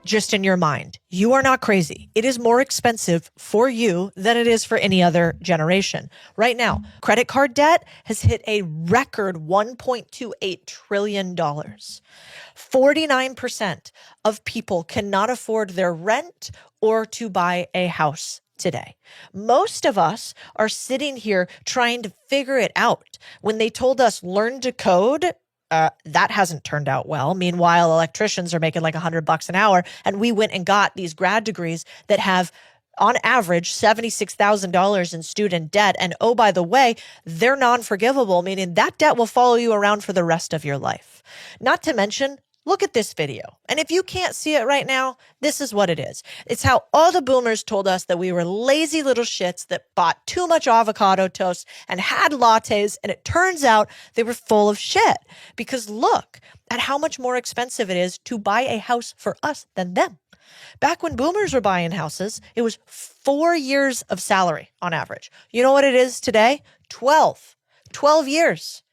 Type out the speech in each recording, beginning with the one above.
just in your mind. You are not crazy. It is more expensive for you than it is for any other generation. Right now, credit card debt has hit a record $1.28 trillion. 49% of people cannot afford their rent or to buy a house today. Most of us are sitting here trying to figure it out. When they told us learn to code, that hasn't turned out well. Meanwhile, electricians are making like $100 an hour, and we went and got these grad degrees that have, on average, $76,000 in student debt. And oh, by the way, they're non-forgivable, meaning that debt will follow you around for the rest of your life. Not to mention, look at this video. And if you can't see it right now, this is what it is. It's how all the boomers told us that we were lazy little shits that bought too much avocado toast and had lattes. And it turns out they were full of shit, because look at how much more expensive it is to buy a house for us than them. Back when boomers were buying houses, it was 4 years of salary on average. You know what it is today? 12 years.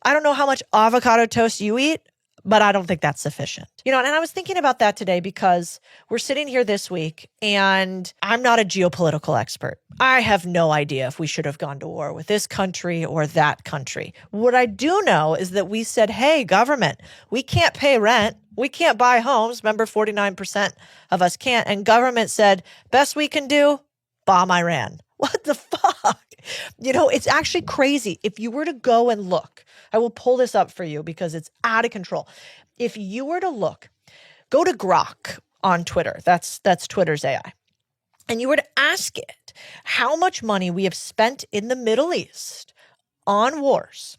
I don't know how much avocado toast you eat, but I don't think that's sufficient. And I was thinking about that today because we're sitting here this week and I'm not a geopolitical expert. I have no idea if we should have gone to war with this country or that country. What I do know is that we said, hey, government, we can't pay rent. We can't buy homes. Remember, 49% of us can't. And government said, best we can do, bomb Iran. What the fuck? It's actually crazy. If you were to go and look, I will pull this up for you because it's out of control. If you were to look, go to Grok on Twitter. That's Twitter's AI. And you were to ask it how much money we have spent in the Middle East on wars,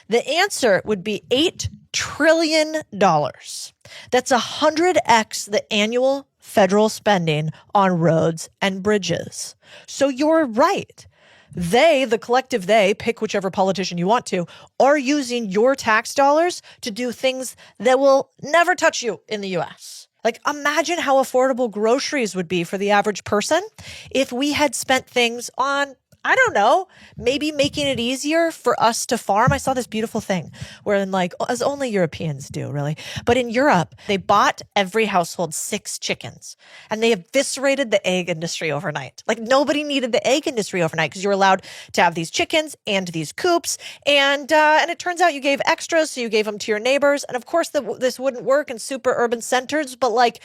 the answer would be $8 trillion. That's 100x the annual federal spending on roads and bridges. So you're right. They, the collective they, pick whichever politician you want to, are using your tax dollars to do things that will never touch you in the U.S. Like, imagine how affordable groceries would be for the average person if we had spent things on, I don't know, maybe making it easier for us to farm. I saw this beautiful thing where, as only Europeans do, really. But in Europe, they bought every household 6 chickens and they eviscerated the egg industry overnight. Like, nobody needed the egg industry overnight because you're allowed to have these chickens and these coops. And it turns out you gave extras, so you gave them to your neighbors. And of course, this wouldn't work in super urban centers. But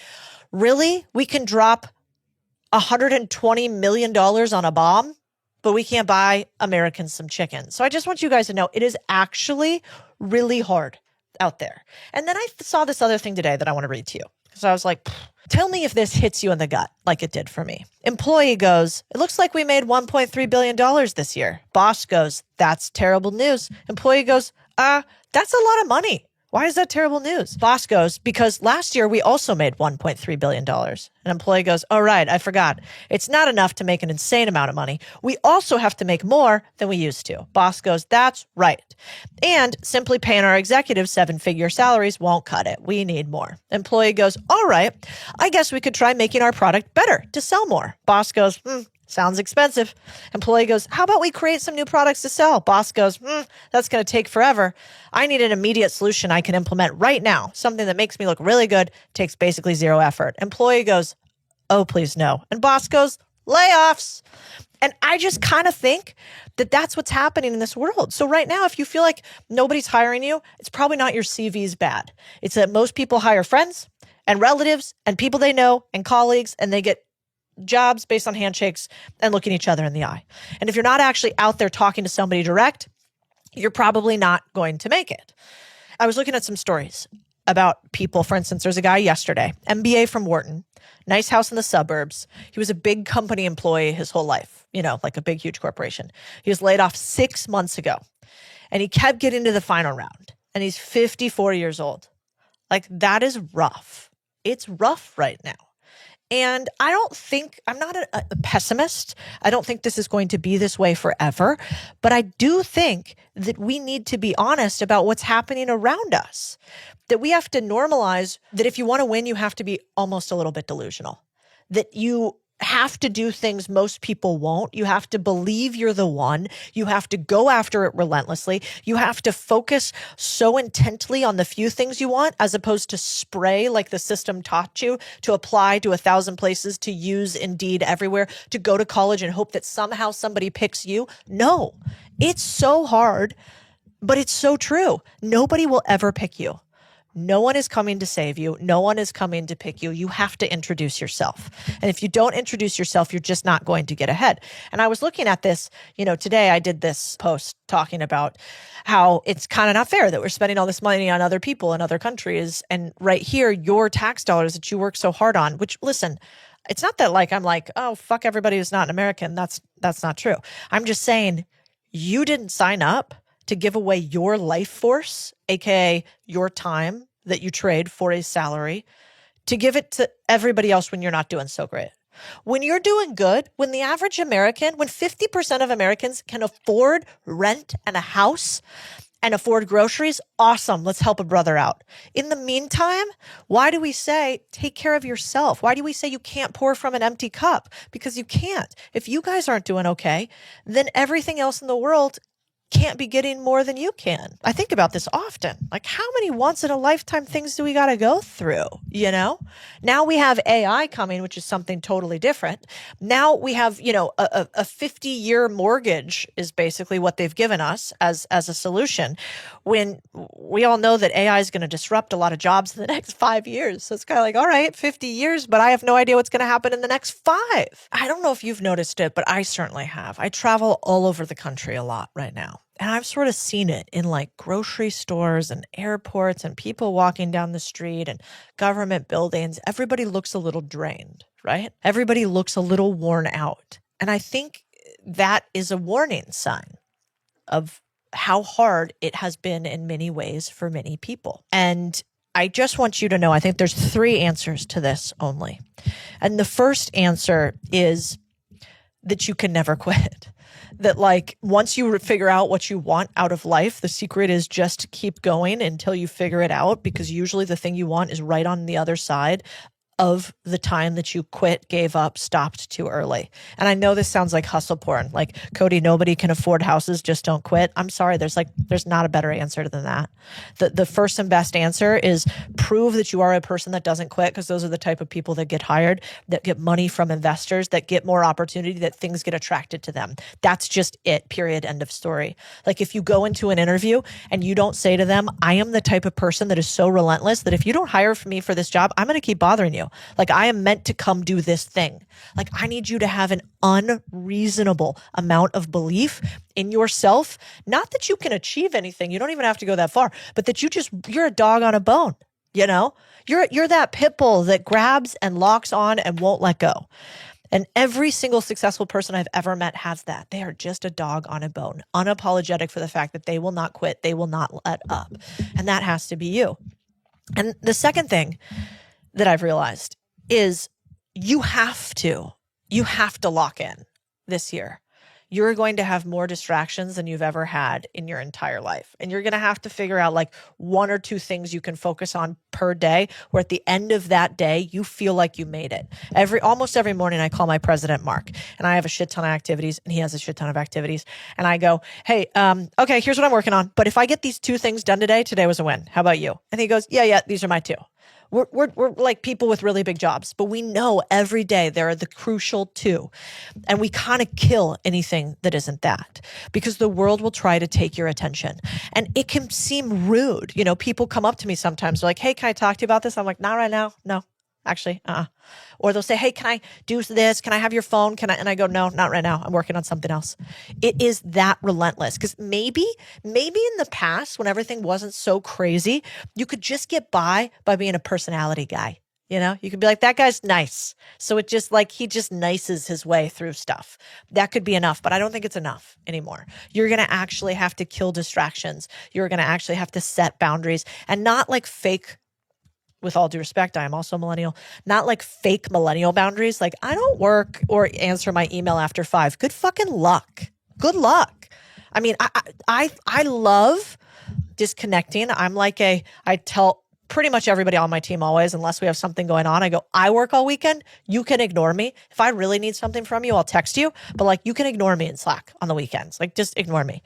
really, we can drop $120 million on a bomb, but we can't buy Americans some chicken. So I just want you guys to know it is actually really hard out there. And then I saw this other thing today that I want to read to you. So I was like, tell me if this hits you in the gut like it did for me. Employee goes, it looks like we made $1.3 billion this year. Boss goes, that's terrible news. Employee goes, that's a lot of money. Why is that terrible news? Boss goes, because last year we also made $1.3 billion. An employee goes, oh, right, I forgot. It's not enough to make an insane amount of money. We also have to make more than we used to. Boss goes, that's right. And simply paying our executives 7-figure salaries won't cut it. We need more. Employee goes, all right, I guess we could try making our product better to sell more. Boss goes, sounds expensive. Employee goes, how about we create some new products to sell? Boss goes, that's going to take forever. I need an immediate solution I can implement right now. Something that makes me look really good, takes basically zero effort. Employee goes, oh, please no. And boss goes, layoffs. And I just kind of think that that's what's happening in this world. So right now, if you feel like nobody's hiring you, it's probably not your CV's bad. It's that most people hire friends and relatives and people they know and colleagues, and they get jobs based on handshakes and looking each other in the eye. And if you're not actually out there talking to somebody direct, you're probably not going to make it. I was looking at some stories about people. For instance, there's a guy yesterday, MBA from Wharton, nice house in the suburbs. He was a big company employee his whole life, like a big, huge corporation. He was laid off 6 months ago and he kept getting to the final round and he's 54 years old. That is rough. It's rough right now. And I'm not a pessimist. I don't think this is going to be this way forever. But I do think that we need to be honest about what's happening around us. That we have to normalize that if you want to win, you have to be almost a little bit delusional. That you have to do things most people won't. You have to believe you're the one. You have to go after it relentlessly. You have to focus so intently on the few things you want, as opposed to spray like the system taught you to apply to 1,000 places, to use Indeed everywhere, to go to college and hope that somehow somebody picks you. No, it's so hard, but it's so true. Nobody will ever pick you. No one is coming to save you. No one is coming to pick you. You have to introduce yourself. And if you don't introduce yourself, you're just not going to get ahead. And I was looking at this, today I did this post talking about how it's kind of not fair that we're spending all this money on other people in other countries. And right here, your tax dollars that you work so hard on, which, listen, it's not that I'm like, oh, fuck everybody who's not an American. That's not true. I'm just saying you didn't sign up to give away your life force, aka your time that you trade for a salary, to give it to everybody else when you're not doing so great. When you're doing good, when the average American, when 50% of Americans can afford rent and a house and afford groceries, awesome, let's help a brother out. In the meantime, why do we say take care of yourself? Why do we say you can't pour from an empty cup? Because you can't. If you guys aren't doing okay, then everything else in the world can't be getting more than you can. I think about this often. Like, how many once in a lifetime things do we got to go through? Now we have AI coming, which is something totally different. Now we have, a 50-year mortgage is basically what they've given us as a solution, when we all know that AI is going to disrupt a lot of jobs in the next 5 years. So it's kind of like, all right, 50 years, but I have no idea what's going to happen in the next 5. I don't know if you've noticed it, but I certainly have. I travel all over the country a lot right now. And I've sort of seen it in grocery stores and airports and people walking down the street and government buildings. Everybody looks a little drained, right? Everybody looks a little worn out. And I think that is a warning sign of how hard it has been in many ways for many people. And I just want you to know, I think there's 3 answers to this only. And the first answer is that you can never quit. That once you figure out what you want out of life, the secret is just keep going until you figure it out, because usually the thing you want is right on the other side of the time that you quit, gave up, stopped too early. And I know this sounds like hustle porn. Like, Cody, nobody can afford houses, just don't quit. I'm sorry, there's not a better answer than that. The first and best answer is prove that you are a person that doesn't quit, because those are the type of people that get hired, that get money from investors, that get more opportunity, that things get attracted to them. That's just it, period, end of story. Like, if you go into an interview and you don't say to them, I am the type of person that is so relentless that if you don't hire me for this job, I'm going to keep bothering you. Like, I am meant to come do this thing. Like, I need you to have an unreasonable amount of belief in yourself. Not that you can achieve anything. You don't even have to go that far, but that you're a dog on a bone. You're that pit bull that grabs and locks on and won't let go. And every single successful person I've ever met has that. They are just a dog on a bone, unapologetic for the fact that they will not quit. They will not let up. And that has to be you. And the second thing that I've realized is you have to lock in this year. You're going to have more distractions than you've ever had in your entire life. And you're going to have to figure out 1 or 2 things you can focus on per day, where at the end of that day, you feel like you made it. Almost every morning I call my president, Mark, and I have a shit ton of activities and he has a shit ton of activities. And I go, hey, okay, here's what I'm working on. But if I get these 2 things done today was a win. How about you? And he goes, yeah, these are my 2. We're like people with really big jobs, but we know every day there are the crucial 2. And we kind of kill anything that isn't that, because the world will try to take your attention. And it can seem rude. People come up to me sometimes. They're like, hey, can I talk to you about this? I'm like, not right now. No, actually, Or they'll say, hey, can I do this? Can I have your phone? And I go, no, not right now. I'm working on something else. It is that relentless, because maybe in the past, when everything wasn't so crazy, you could just get by being a personality guy. You could be like, that guy's nice. So it just he just nices his way through stuff. That could be enough, but I don't think it's enough anymore. You're going to actually have to kill distractions. You're going to actually have to set boundaries, and not fake. With all due respect, I am also a millennial, not fake millennial boundaries. I don't work or answer my email after 5. Good fucking luck. Good luck. I mean, I love disconnecting. I'm I tell pretty much everybody on my team always, unless we have something going on, I go, I work all weekend. You can ignore me. If I really need something from you, I'll text you. But like, you can ignore me in Slack on the weekends. Like, just ignore me.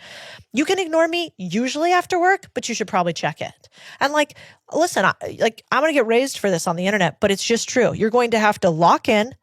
You can ignore me usually after work, but you should probably check it. And like, listen, I'm going to get raised for this on the internet, but it's just true. You're going to have to lock in,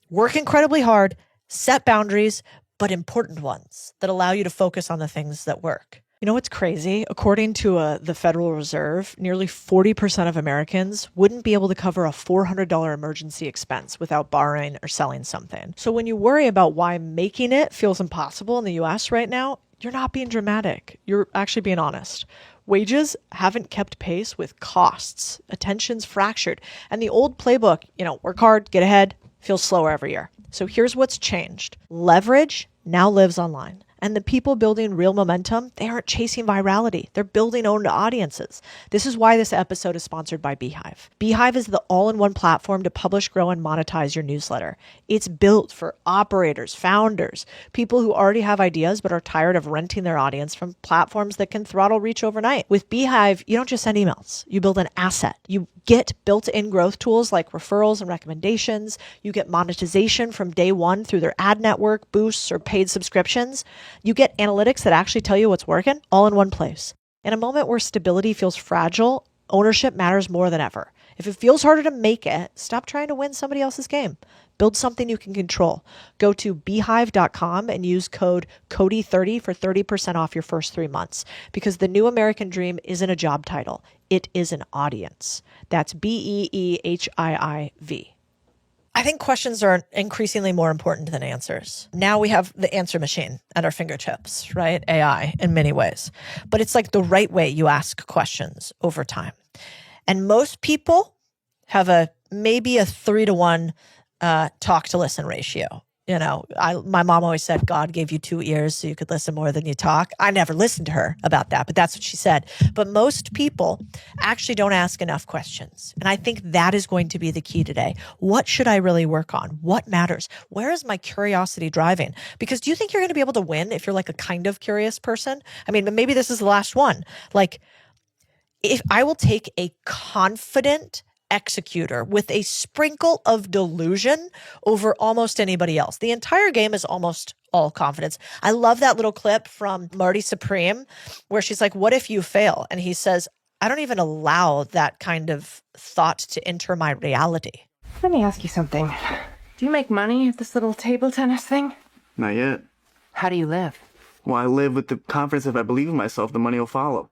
work incredibly hard, set boundaries, but important ones that allow you to focus on the things that work. You know what's crazy? According to the Federal Reserve, nearly 40% of Americans wouldn't be able to cover a $400 emergency expense without borrowing or selling something. So when you worry about why making it feels impossible in the US right now, you're not being dramatic. You're actually being honest. Wages haven't kept pace with costs. Attention's fractured. And the old playbook, work hard, get ahead, feels slower every year. So here's what's changed. Leverage now lives online. And the people building real momentum, they aren't chasing virality. They're building owned audiences. This is why this episode is sponsored by Beehive. Beehive is the all-in-one platform to publish, grow, and monetize your newsletter. It's built for operators, founders, people who already have ideas but are tired of renting their audience from platforms that can throttle reach overnight. With Beehive, you don't just send emails. You build an asset. You get built-in growth tools like referrals and recommendations. You get monetization from day one through their ad network, boosts, or paid subscriptions. You get analytics that actually tell you what's working all in one place. In a moment where stability feels fragile, ownership matters more than ever. If it feels harder to make it, stop trying to win somebody else's game. Build something you can control. Go to beehive.com and use code CODIE30 for 30% off your first 3 months. Because the new American dream isn't a job title. It is an audience. That's BEEHIIV. I think questions are increasingly more important than answers. Now we have the answer machine at our fingertips, right? AI in many ways. But it's like the right way you ask questions over time. And most people have maybe a 3-to-1 talk to listen ratio. My mom always said, God gave you 2 ears so you could listen more than you talk. I never listened to her about that, but that's what she said. But most people actually don't ask enough questions. And I think that is going to be the key today. What should I really work on? What matters? Where is my curiosity driving? Because do you think you're going to be able to win if you're like a kind of curious person? I mean, maybe this is the last one. Like, if I will take a confident executor with a sprinkle of delusion over almost anybody else. The entire game is almost all confidence. I love that little clip from Marty Supreme where she's like, what if you fail? And he says, I don't even allow that kind of thought to enter my reality. Let me ask you something. Do you make money at this little table tennis thing? Not yet. How do you live? Well, I live with the confidence if I believe in myself, the money will follow.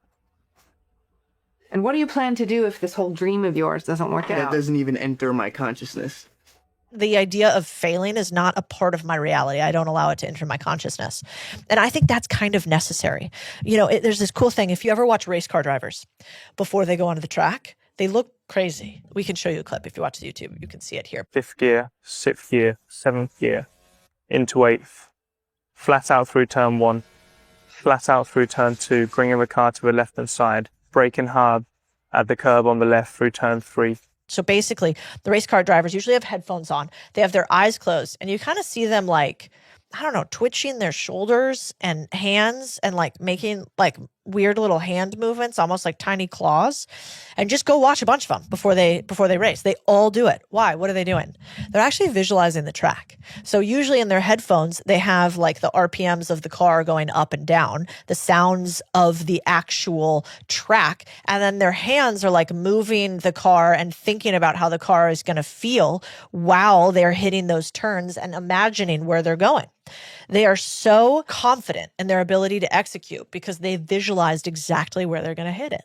And what do you plan to do if this whole dream of yours doesn't work out? That doesn't even enter my consciousness. The idea of failing is not a part of my reality. I don't allow it to enter my consciousness. And I think that's kind of necessary. There's this cool thing. If you ever watch race car drivers before they go onto the track, they look crazy. We can show you a clip if you watch the YouTube. You can see it here. 5th gear, 6th gear, 7th gear, into 8th, flat out through turn 1, flat out through turn 2, bringing the car to the left-hand side, braking hard at the curb on the left through turn 3. So basically, the race car drivers usually have headphones on. They have their eyes closed, and you kind of see them twitching their shoulders and hands and making weird little hand movements, almost like tiny claws. And just go watch a bunch of them before they race. They all do it. Why? What are they doing? They're actually visualizing the track. So usually in their headphones, they have the RPMs of the car going up and down, the sounds of the actual track, and then their hands are moving the car and thinking about how the car is going to feel while they're hitting those turns and imagining where they're going. They are so confident in their ability to execute because they visualized exactly where they're going to hit it.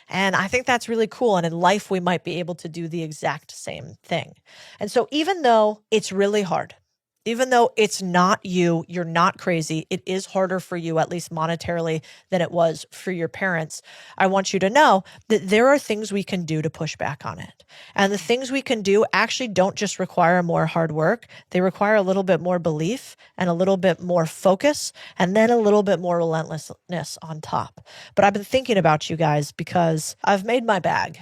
And I think that's really cool. And in life, we might be able to do the exact same thing. And so even though it's really hard, even though it's not you, you're not crazy, it is harder for you, at least monetarily, than it was for your parents. I want you to know that there are things we can do to push back on it. And the things we can do actually don't just require more hard work. They require a little bit more belief and a little bit more focus and then a little bit more relentlessness on top. But I've been thinking about you guys because I've made my bag,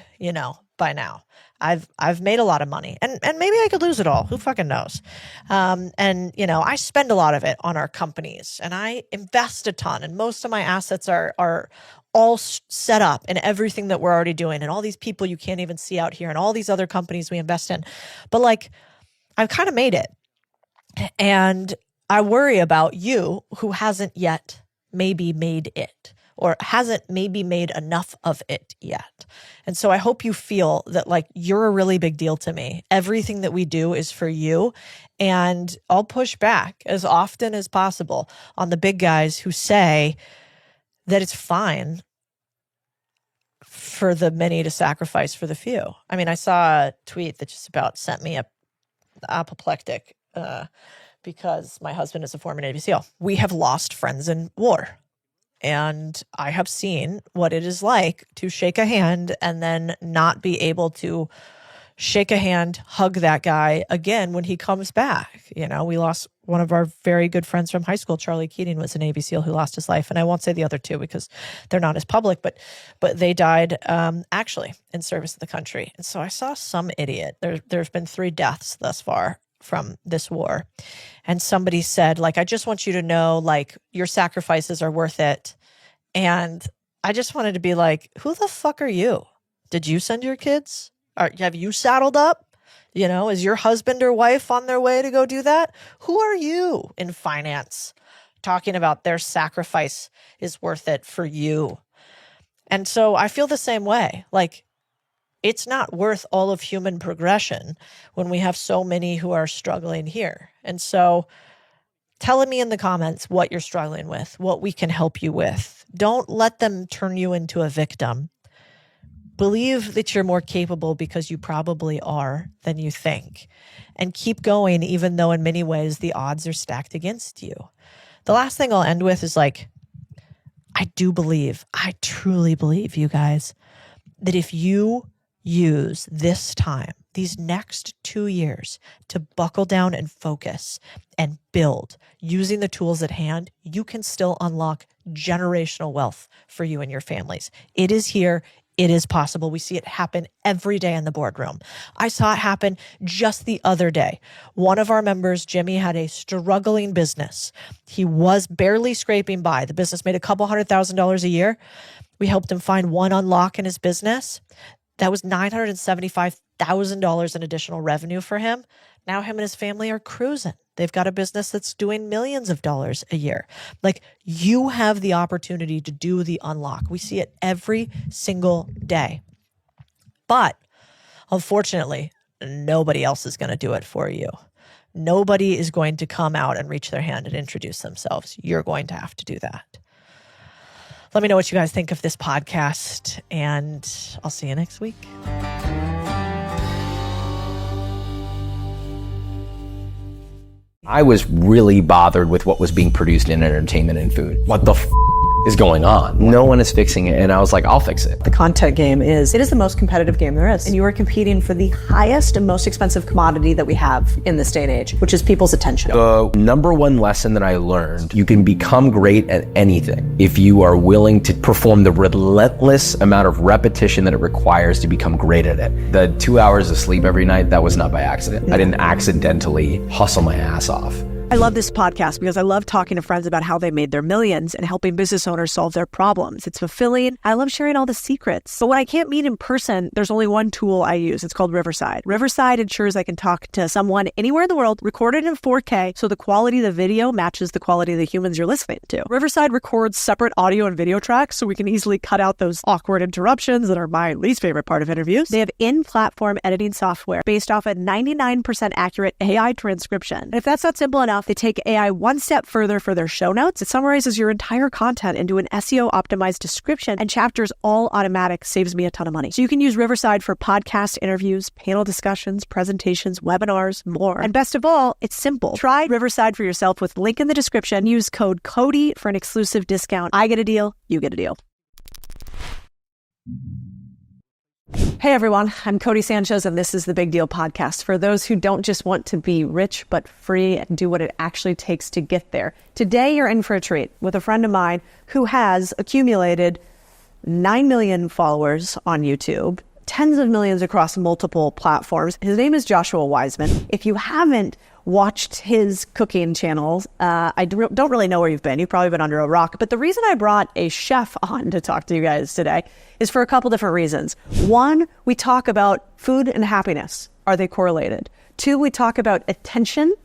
by now. I've made a lot of money, and maybe I could lose it all. Who fucking knows? And you know, I spend a lot of it on our companies, and I invest a ton, and most of my assets are all set up in everything that we're already doing, and all these people you can't even see out here, and all these other companies we invest in. But like, I've kind of made it, and I worry about you who hasn't yet maybe made it, or hasn't maybe made enough of it yet. And so I hope you feel that like you're a really big deal to me. Everything that we do is for you. And I'll push back as often as possible on the big guys who say that it's fine for the many to sacrifice for the few. I mean, I saw a tweet that just about sent me apoplectic because my husband is a former Navy SEAL. We have lost friends in war. And I have seen what it is like to shake a hand and then not be able to shake a hand, hug that guy again when he comes back. You know, we lost one of our very good friends from high school. Charlie Keating was a Navy SEAL who lost his life. And I won't say the other two because they're not as public, but they died actually in service to the country. And so I saw some idiot. There's been 3 deaths thus far from this war. And somebody said, like, I just want you to know, like, your sacrifices are worth it. And I just wanted to be like, who the fuck are you? Did you send your kids? Have you saddled up? You know, is your husband or wife on their way to go do that? Who are you in finance talking about their sacrifice is worth it for you? And so I feel the same way. Like, it's not worth all of human progression when we have so many who are struggling here. And so tell me in the comments what you're struggling with, what we can help you with. Don't let them turn you into a victim. Believe that you're more capable because you probably are than you think. And keep going even though in many ways the odds are stacked against you. The last thing I'll end with is like, I truly believe, you guys, that if you use this time, these next 2 years, to buckle down and focus and build using the tools at hand, you can still unlock generational wealth for you and your families. It is here. It is possible. We see it happen every day in the boardroom. I saw it happen just the other day. One of our members, Jimmy, had a struggling business. He was barely scraping by. The business made a couple $100,000 a year. We helped him find one unlock in his business. That was $975,000 in additional revenue for him. Now him and his family are cruising. They've got a business that's doing millions of dollars a year. Like, you have the opportunity to do the unlock. We see it every single day. But unfortunately, nobody else is going to do it for you. Nobody is going to come out and reach their hand and introduce themselves. You're going to have to do that. Let me know what you guys think of this podcast, and I'll see you next week. I was really bothered with what was being produced in entertainment and food. What the is going on? No one is fixing it, and I was like, I'll fix it. The content game it is the most competitive game there is. And you are competing for the highest and most expensive commodity that we have in this day and age, which is people's attention. The number one lesson that I learned, you can become great at anything if you are willing to perform the relentless amount of repetition that it requires to become great at it. The 2 hours of sleep every night, that was not by accident. I didn't accidentally hustle my ass off. I love this podcast because I love talking to friends about how they made their millions and helping business owners solve their problems. It's fulfilling. I love sharing all the secrets. But when I can't meet in person, there's only one tool I use. It's called Riverside. Riverside ensures I can talk to someone anywhere in the world, recorded in 4K, so the quality of the video matches the quality of the humans you're listening to. Riverside records separate audio and video tracks so we can easily cut out those awkward interruptions that are my least favorite part of interviews. They have in-platform editing software based off a 99% accurate AI transcription. And if that's not simple enough, they take AI one step further for their show notes. It summarizes your entire content into an SEO optimized description, and chapters all automatic, saves me a ton of money. So you can use Riverside for podcast interviews, panel discussions, presentations, webinars, more. And best of all, it's simple. Try Riverside for yourself with link in the description. Use code CODY for an exclusive discount. I get a deal, you get a deal. Hey everyone, I'm Codie Sanchez, and this is the Big Deal podcast for those who don't just want to be rich but free and do what it actually takes to get there. Today you're in for a treat with a friend of mine who has accumulated 9 million followers on YouTube, tens of millions across multiple platforms. His name is Joshua Wiseman. If you haven't watched his cooking channels, I don't really know where you've been. You've probably been under a rock. But the reason I brought a chef on to talk to you guys today is for a couple different reasons. One, we talk about food and happiness. Are they correlated? Two, we talk about attention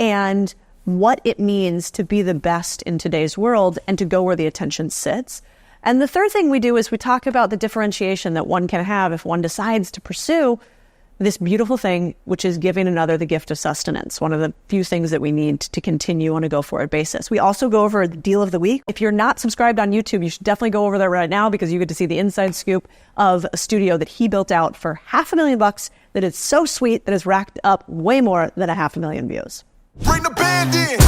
and what it means to be the best in today's world and to go where the attention sits. And the third thing we do is we talk about the differentiation that one can have if one decides to pursue this beautiful thing, which is giving another the gift of sustenance, one of the few things that we need to continue on a go-forward basis. We also go over the deal of the week. If you're not subscribed on YouTube, you should definitely go over there right now because you get to see the inside scoop of a studio that he built out for $500,000 that is so sweet that has racked up way more than 500,000 views. Bring the band in.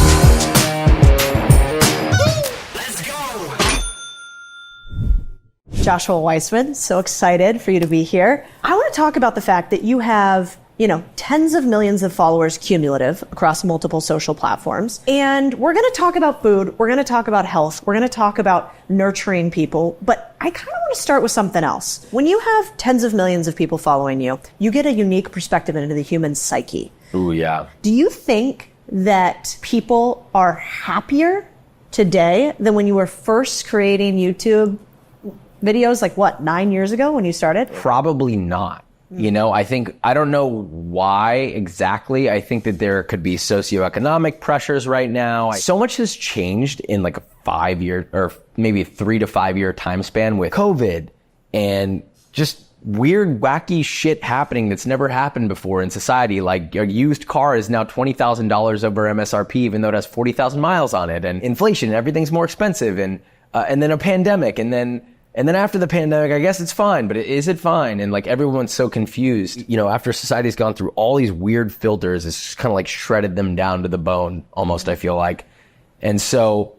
Let's go. Joshua Wiseman, so excited for you to be here. I want to talk about the fact that you have, tens of millions of followers cumulative across multiple social platforms. And we're going to talk about food. We're going to talk about health. We're going to talk about nurturing people. But I kind of want to start with something else. When you have tens of millions of people following you, you get a unique perspective into the human psyche. Ooh, yeah. Do you think that people are happier today than when you were first creating YouTube videos, 9 years ago when you started? Probably not. I don't know why exactly. I think that there could be socioeconomic pressures right now. So much has changed in a 5-year or maybe 3 to 5 year time span with COVID and just weird, wacky shit happening that's never happened before in society. Like a used car is now $20,000 over MSRP, even though it has 40,000 miles on it, and inflation, and everything's more expensive, and then a pandemic, and then after the pandemic, I guess it's fine, but is it fine? And everyone's so confused. After society's gone through all these weird filters, it's just kind of shredded them down to the bone, almost, I feel like. And so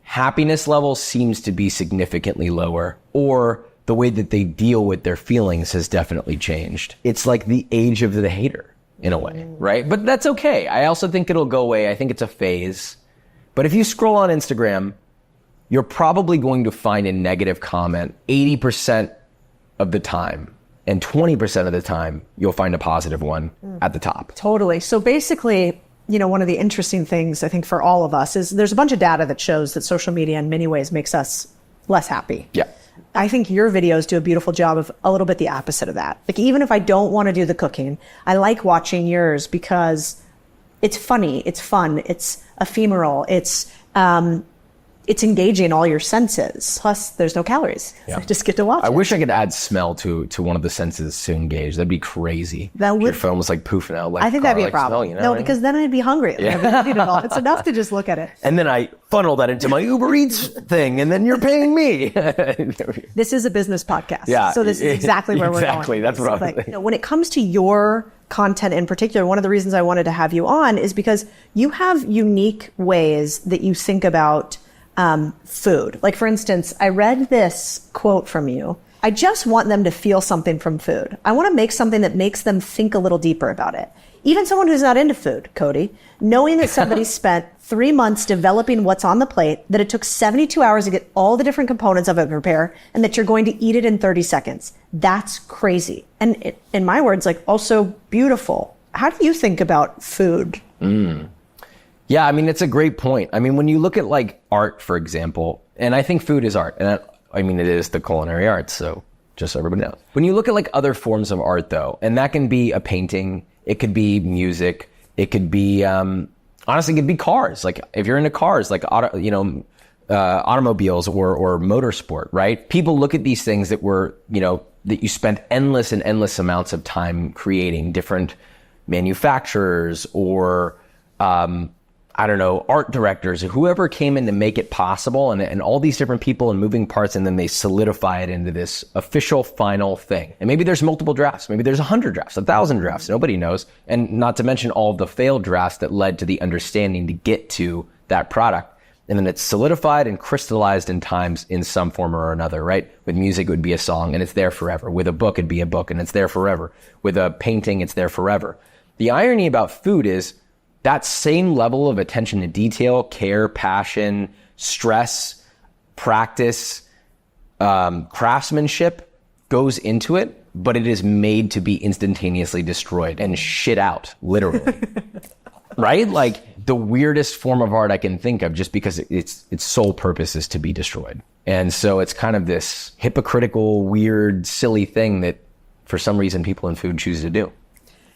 happiness level seems to be significantly lower, or the way that they deal with their feelings has definitely changed. It's like the age of the hater in a way, right? But that's okay. I also think it'll go away. I think it's a phase. But if you scroll on Instagram, you're probably going to find a negative comment 80% of the time. And 20% of the time, you'll find a positive one at the top. Totally. So basically, one of the interesting things I think for all of us is there's a bunch of data that shows that social media in many ways makes us less happy. Yeah. I think your videos do a beautiful job of a little bit the opposite of that. Even if I don't want to do the cooking, I like watching yours because it's funny, it's fun, it's ephemeral, it's engaging all your senses. Plus, there's no calories. Yeah. So I just get to watch it. I wish I could add smell to one of the senses to engage. That'd be crazy. Your phone was poofing out I think that'd be a problem. Smell, no, because then I'd be hungry. Yeah. It's enough to just look at it. And then I funnel that into my Uber Eats thing, and then you're paying me. This is a business podcast. Yeah. So this is exactly where we're going. Exactly. That's what I'm thinking. When it comes to your content in particular, one of the reasons I wanted to have you on is because you have unique ways that you think about food. For instance, I read this quote from you. I just want them to feel something from food. I want to make something that makes them think a little deeper about it. Even someone who's not into food, Cody, knowing that somebody spent 3 months developing what's on the plate, that it took 72 hours to get all the different components of it prepared, and that you're going to eat it in 30 seconds. That's crazy. And in my words, also beautiful. How do you think about food? Yeah, it's a great point. When you look at art, for example, and I think food is art, and it is the culinary arts, so just so everybody knows. When you look at other forms of art though, and that can be a painting, it could be music, it could be, honestly, it could be cars. If you're into cars, automobiles or motorsport, right? People look at these things that that you spent endless and endless amounts of time creating, different manufacturers or, art directors, or whoever came in to make it possible, and all these different people and moving parts, and then they solidify it into this official final thing. And maybe there's multiple drafts. Maybe there's 100 drafts, 1,000 drafts. Nobody knows. And not to mention all of the failed drafts that led to the understanding to get to that product. And then it's solidified and crystallized in times in some form or another, right? With music, it would be a song, and it's there forever. With a book, it'd be a book, and it's there forever. With a painting, it's there forever. The irony about food is that same level of attention to detail, care, passion, stress, practice, craftsmanship goes into it, but it is made to be instantaneously destroyed and shit out, literally. Right? Like the weirdest form of art I can think of, just because its sole purpose is to be destroyed. And so it's kind of this hypocritical, weird, silly thing that for some reason people in food choose to do.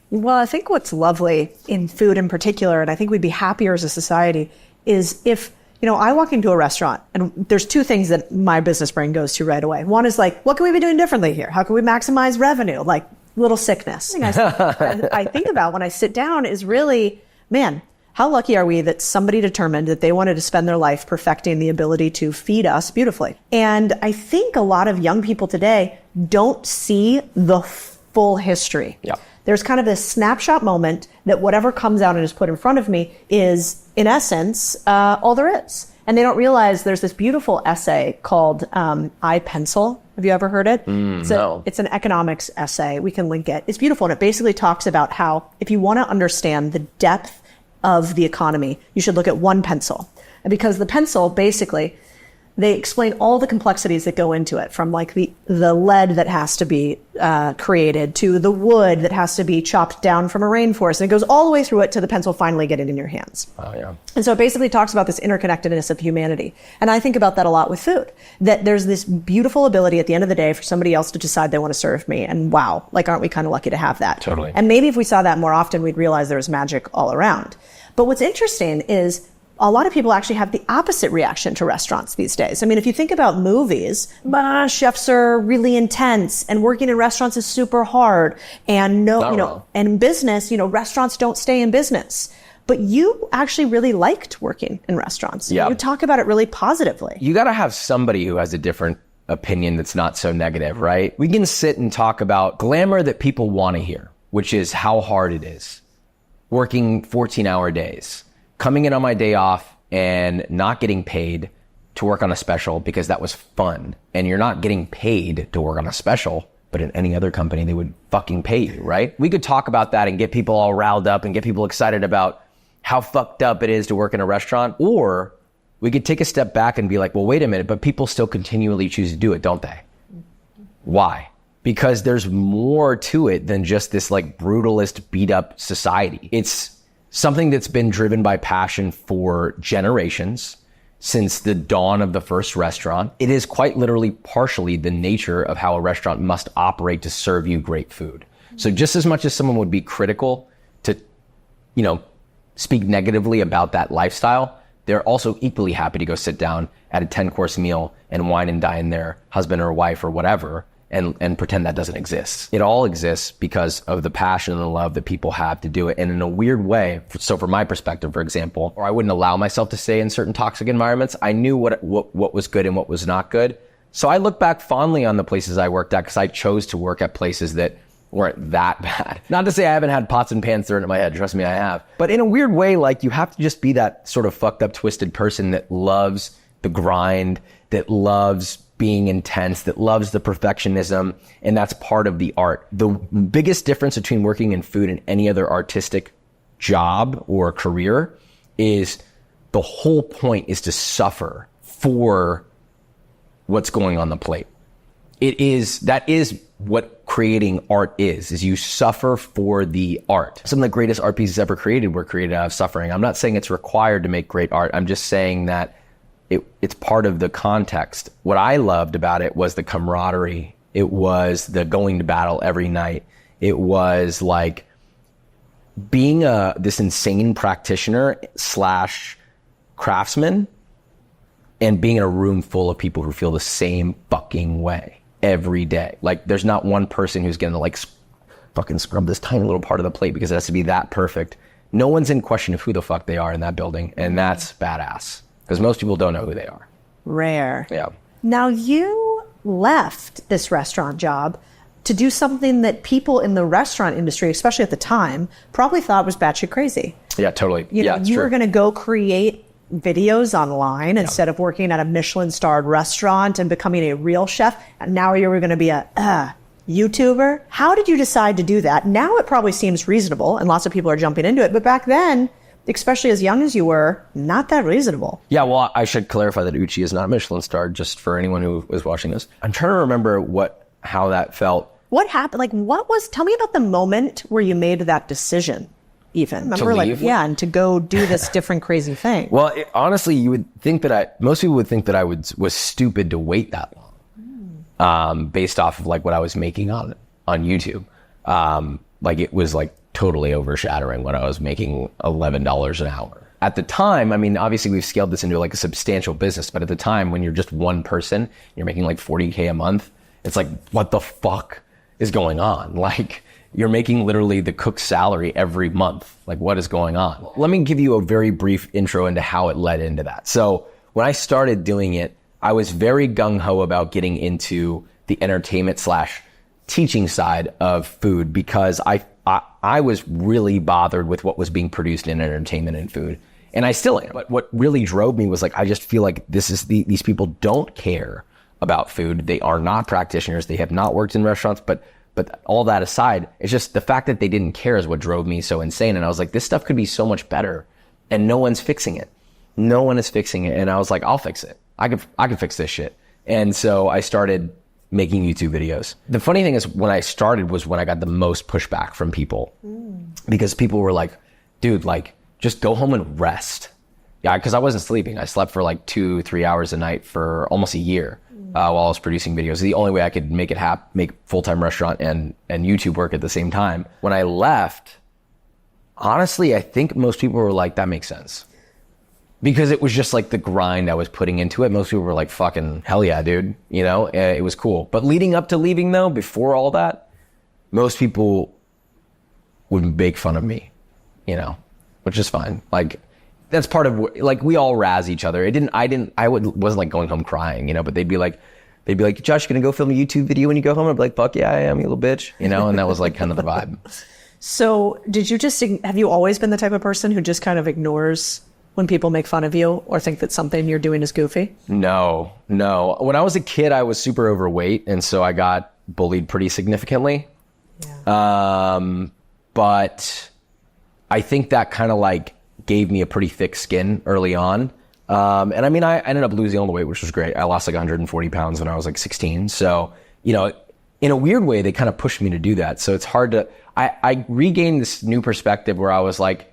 Well, I think what's lovely in food in particular, and I think we'd be happier as a society, is if, I walk into a restaurant and there's two things that my business brain goes to right away. One is like, what can we be doing differently here? How can we maximize revenue? Like little sickness. I think about when I sit down is really, man, how lucky are we that somebody determined that they wanted to spend their life perfecting the ability to feed us beautifully? And I think a lot of young people today don't see the full history. Yeah. There's kind of this snapshot moment that whatever comes out and is put in front of me is, in essence, all there is. And they don't realize there's this beautiful essay called I Pencil. Have you ever heard it? No. It's an economics essay. We can link it. It's beautiful. And it basically talks about how if you want to understand the depth of the economy, you should look at one pencil. And because the pencil, basically, they explain all the complexities that go into it, from like the lead that has to be created to the wood that has to be chopped down from a rainforest. And it goes all the way through it to the pencil finally getting in your hands. Oh, yeah. And so it basically talks about this interconnectedness of humanity. And I think about that a lot with food, that there's this beautiful ability at the end of the day for somebody else to decide they want to serve me. And wow, like, aren't we kind of lucky to have that? Totally. And maybe if we saw that more often, we'd realize there was magic all around. But what's interesting is a lot of people actually have the opposite reaction to restaurants these days. I mean, if you think about movies, chefs are really intense and working in restaurants is super hard. And and in business, restaurants don't stay in business. But you actually really liked working in restaurants. Yeah. You talk about it really positively. You got to have somebody who has a different opinion that's not so negative, right? We can sit and talk about glamour that people want to hear, which is how hard it is. Working 14-hour days, coming in on my day off and not getting paid to work on a special because that was fun. And you're not getting paid to work on a special, but in any other company, they would fucking pay you, right? We could talk about that and get people all riled up and get people excited about how fucked up it is to work in a restaurant. Or we could take a step back and be like, well, wait a minute, but people still continually choose to do it, don't they? Why? Because there's more to it than just this like brutalist, beat up society. It's something that's been driven by passion for generations since the dawn of the first restaurant. It is quite literally partially the nature of how a restaurant must operate to serve you great food. So just as much as someone would be critical to, speak negatively about that lifestyle, they're also equally happy to go sit down at a 10-course meal and wine and dine their husband or wife or whatever and pretend that doesn't exist. It all exists because of the passion and the love that people have to do it. And in a weird way, so from my perspective, for example, or I wouldn't allow myself to stay in certain toxic environments. I knew what was good and what was not good. So I look back fondly on the places I worked at because I chose to work at places that weren't that bad. Not to say I haven't had pots and pans thrown at my head. Trust me, I have. But in a weird way, like, you have to just be that sort of fucked up, twisted person that loves the grind, that loves being intense, that loves the perfectionism, and that's part of the art. The biggest difference between working in food and any other artistic job or career is the whole point is to suffer for what's going on the plate. That is what creating art is you suffer for the art. Some of the greatest art pieces ever created were created out of suffering. I'm not saying it's required to make great art. I'm just saying that it's part of the context. What I loved about it was the camaraderie. It was the going to battle every night. It was like being this insane practitioner / craftsman and being in a room full of people who feel the same fucking way every day. Like, there's not one person who's going to like fucking scrub this tiny little part of the plate because it has to be that perfect. No one's in question of who the fuck they are in that building. And that's badass. Because most people don't know who they are. Rare. Yeah. Now, you left this restaurant job to do something that people in the restaurant industry, especially at the time, probably thought was batshit crazy. Yeah, totally. You were going to go create videos online instead of working at a Michelin-starred restaurant and becoming a real chef. And now you were going to be a YouTuber. How did you decide to do that? Now it probably seems reasonable and lots of people are jumping into it. But back then, especially as young as you were, not that reasonable. Yeah, well, I should clarify that Uchi is not Michelin starred, just for anyone who was watching this. I'm trying to remember how that felt. What happened? Like, tell me about the moment where you made that decision, even. Remember, and to go do this different crazy thing. Well, honestly, you would think that most people would think that I was stupid to wait that long, based off of like what I was making on YouTube. Like it was like totally overshadowing what I was making $11 an hour. At the time, I mean, obviously we've scaled this into like a substantial business, but at the time when you're just one person, you're making like 40K a month. It's like, what the fuck is going on? Like you're making literally the cook's salary every month. Like what is going on? Let me give you a very brief intro into how it led into that. So when I started doing it, I was very gung-ho about getting into the entertainment / teaching side of food because I was really bothered with what was being produced in entertainment and food. And I still am. But what really drove me was like, I just feel like these people don't care about food. They are not practitioners. They have not worked in restaurants, but all that aside, it's just the fact that they didn't care is what drove me so insane. And I was like, this stuff could be so much better and no one's fixing it. No one is fixing it. And I was like, I'll fix it. I can fix this shit. And so I started making YouTube videos. The funny thing is when I started was when I got the most pushback from people because people were like, dude, like just go home and rest. Yeah, because I wasn't sleeping. I slept for like 2-3 hours a night for almost a year while I was producing videos. The only way I could make full-time restaurant and YouTube work at the same time. When I left, honestly, I think most people were like, that makes sense. Because it was just like the grind I was putting into it. Most people were like, fucking hell yeah, dude. You know, it was cool. But leading up to leaving though, before all that, most people would make fun of me, you know, which is fine. Like that's part of like we all razz each other. Wasn't like going home crying, you know, but they'd be like, Josh, you gonna go film a YouTube video when you go home? I'd be like, fuck yeah, I am, you little bitch, you know, and that was like kind of the vibe. So have you always been the type of person who just kind of ignores when people make fun of you or think that something you're doing is goofy? No. When I was a kid, I was super overweight. And so I got bullied pretty significantly. Yeah. But I think that kind of like gave me a pretty thick skin early on. And I mean, I ended up losing all the weight, which was great. I lost like 140 pounds when I was like 16. So, you know, in a weird way, they kind of pushed me to do that. So it's hard to, I regained this new perspective where I was like,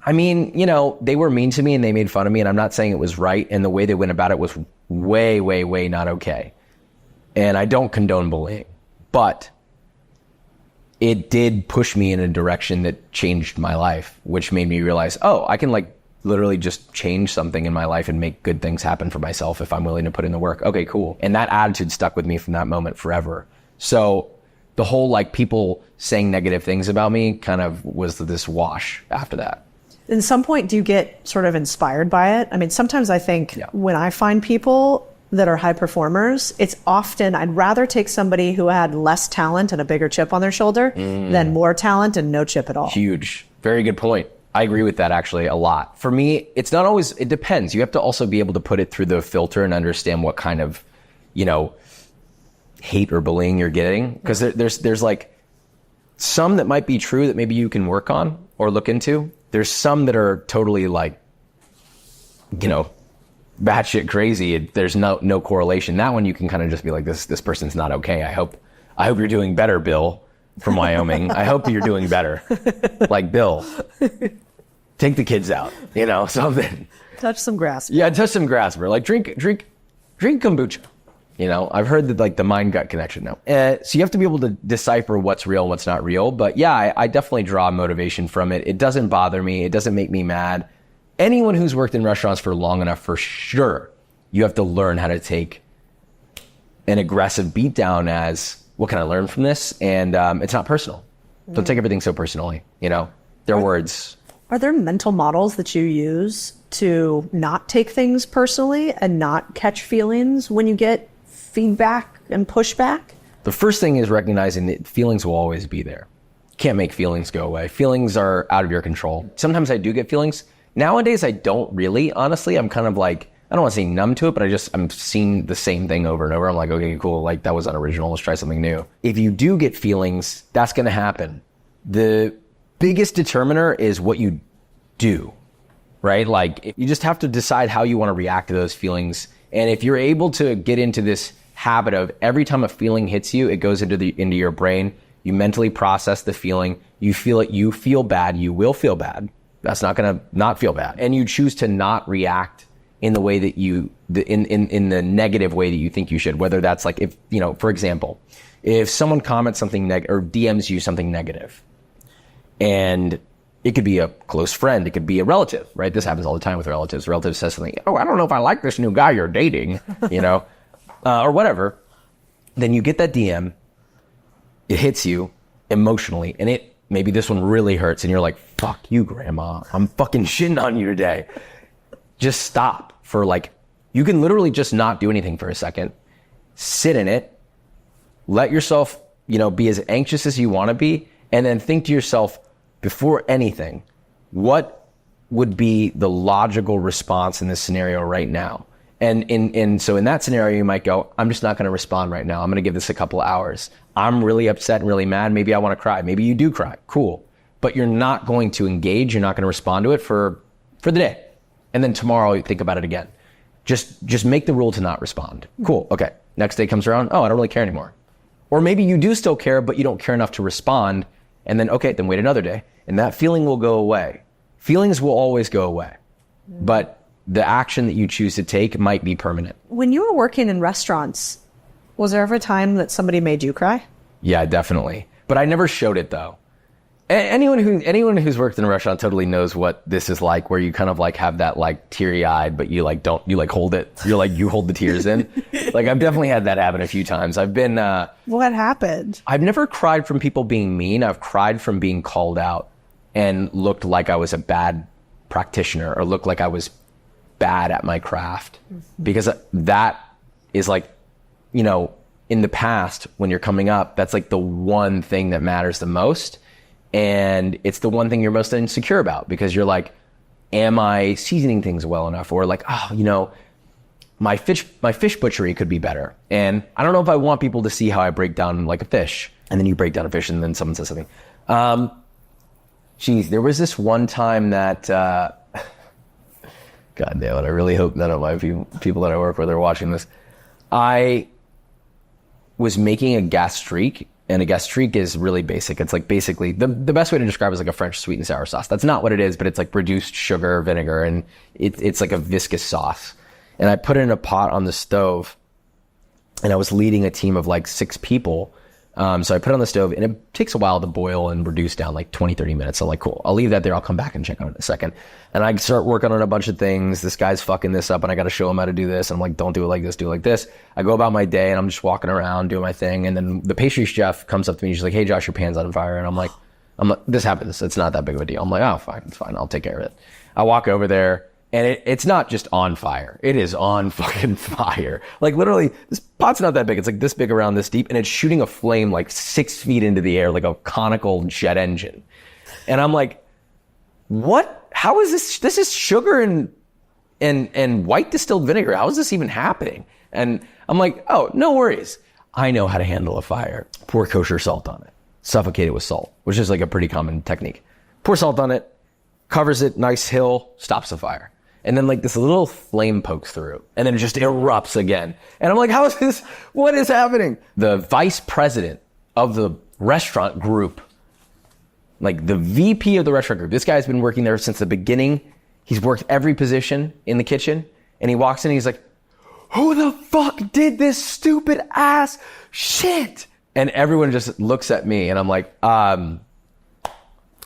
I mean, you know, they were mean to me and they made fun of me, and I'm not saying it was right. And the way they went about it was way, way, way not okay. And I don't condone bullying, but it did push me in a direction that changed my life, which made me realize, oh, I can like literally just change something in my life and make good things happen for myself if I'm willing to put in the work. Okay, cool. And that attitude stuck with me from that moment forever. So the whole like people saying negative things about me kind of was this wash after that. At some point, do you get sort of inspired by it? I mean, sometimes I think when I find people that are high performers, it's often I'd rather take somebody who had less talent and a bigger chip on their shoulder than more talent and no chip at all. Huge. Very good point. I agree with that actually a lot. For me, it's not always, it depends. You have to also be able to put it through the filter and understand what kind of, you know, hate or bullying you're getting. Because there's like some that might be true that maybe you can work on or look into. There's some that are totally like, you know, batshit crazy. There's no correlation. That one you can kind of just be like, this person's not okay. I hope you're doing better, Bill from Wyoming. I hope you're doing better. Like, Bill, take the kids out, you know, something. Touch some grass. Yeah, touch some grass, bro. Like drink kombucha. You know, I've heard that like the mind-gut connection now. So you have to be able to decipher what's real and what's not real. But yeah, I definitely draw motivation from it. It doesn't bother me. It doesn't make me mad. Anyone who's worked in restaurants for long enough, for sure, you have to learn how to take an aggressive beatdown as, what can I learn from this? And it's not personal. Don't take everything so personally, you know? They're words. Are there mental models that you use to not take things personally and not catch feelings when you get feedback and pushback? The first thing is recognizing that feelings will always be there. Can't make feelings go away. Feelings are out of your control. Sometimes I do get feelings. Nowadays, I don't really, honestly. I'm kind of like, I don't want to say numb to it, but I'm seeing the same thing over and over. I'm like, okay, cool. Like that was unoriginal. Let's try something new. If you do get feelings, that's going to happen. The biggest determiner is what you do, right? Like you just have to decide how you want to react to those feelings. And if you're able to get into this habit of every time a feeling hits you, it goes into your brain. You mentally process the feeling. You feel it. You feel bad. You will feel bad. That's not going to not feel bad. And you choose to not react in the way that in the negative way that you think you should. Whether that's like, if, you know, for example, if someone comments something or DMs you something negative, and it could be a close friend, it could be a relative, right? This happens all the time with relatives. Relative says something, oh, I don't know if I like this new guy you're dating, you know, or whatever. Then you get that DM, it hits you emotionally, and maybe this one really hurts, and you're like, fuck you, grandma, I'm fucking shitting on you today. Just stop for like, you can literally just not do anything for a second, sit in it, let yourself, you know, be as anxious as you want to be, and then think to yourself, before anything, what would be the logical response in this scenario right now? And so in that scenario, you might go, I'm just not going to respond right now. I'm going to give this a couple of hours. I'm really upset and really mad. Maybe I want to cry. Maybe you do cry. Cool. But you're not going to engage. You're not going to respond to it for the day. And then tomorrow you think about it again. Just make the rule to not respond. Cool. Okay. Next day comes around. Oh, I don't really care anymore. Or maybe you do still care, but you don't care enough to respond. And then, okay, then wait another day. And that feeling will go away. Feelings will always go away. But the action that you choose to take might be permanent. When you were working in restaurants, was there ever a time that somebody made you cry? Yeah, definitely. But I never showed it though. Anyone who's worked in a restaurant totally knows what this is like, where you kind of like have that like teary eyed, but you like hold it. You're like, you hold the tears in. Like I've definitely had that happen a few times. I've been, what happened? I've never cried from people being mean. I've cried from being called out and looked like I was a bad practitioner or looked like I was bad at my craft, because that is like, you know, in the past when you're coming up, that's like the one thing that matters the most. And it's the one thing you're most insecure about, because you're like, am I seasoning things well enough? Or like, oh, you know, my fish butchery could be better. And I don't know if I want people to see how I break down like a fish. And then you break down a fish and then someone says something. Geez, there was this one time that, God damn it, I really hope none of my people that I work with are watching this. I was making a gastrique, and a gastrique is really basic. It's like basically, the best way to describe it is like a French sweet and sour sauce. That's not what it is, but it's like reduced sugar, vinegar, and it's like a viscous sauce. And I put it in a pot on the stove, and I was leading a team of like 6 people. So I put it on the stove, and it takes a while to boil and reduce down, like 20, 30 minutes. So I'm like, cool, I'll leave that there. I'll come back and check on it in a second. And I start working on a bunch of things. This guy's fucking this up, and I got to show him how to do this. And I'm like, don't do it like this, do it like this. I go about my day, and I'm just walking around doing my thing. And then the pastry chef comes up to me. She's like, hey, Josh, your pan's on fire. And I'm like, this happens. It's not that big of a deal. I'm like, oh, fine, it's fine. I'll take care of it. I walk over there. And it's not just on fire. It is on fucking fire. Like literally, this pot's not that big. It's like this big around this deep. And it's shooting a flame like 6 feet into the air, like a conical jet engine. And I'm like, what? How is this? This is sugar and white distilled vinegar. How is this even happening? And I'm like, oh, no worries. I know how to handle a fire. Pour kosher salt on it. Suffocate it with salt, which is like a pretty common technique. Pour salt on it, covers it, nice hill, stops the fire. And then like this little flame pokes through, and then it just erupts again. And I'm like, how is this? What is happening? The vice president of the restaurant group, like the VP of the restaurant group, this guy's been working there since the beginning. He's worked every position in the kitchen. And he walks in and he's like, who the fuck did this stupid ass shit? And everyone just looks at me, and I'm like, I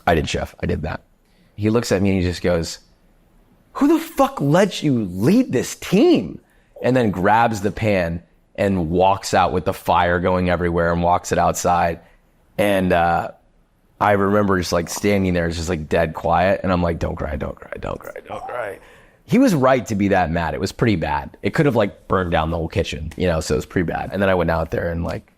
did, chef. I did that. He looks at me and he just goes, who the fuck let you lead this team? And then grabs the pan and walks out with the fire going everywhere and walks it outside. And I remember just like standing there, just like dead quiet. And I'm like, don't cry, don't cry, don't cry, don't cry. He was right to be that mad. It was pretty bad. It could have like burned down the whole kitchen, you know, so it was pretty bad. And then I went out there and like,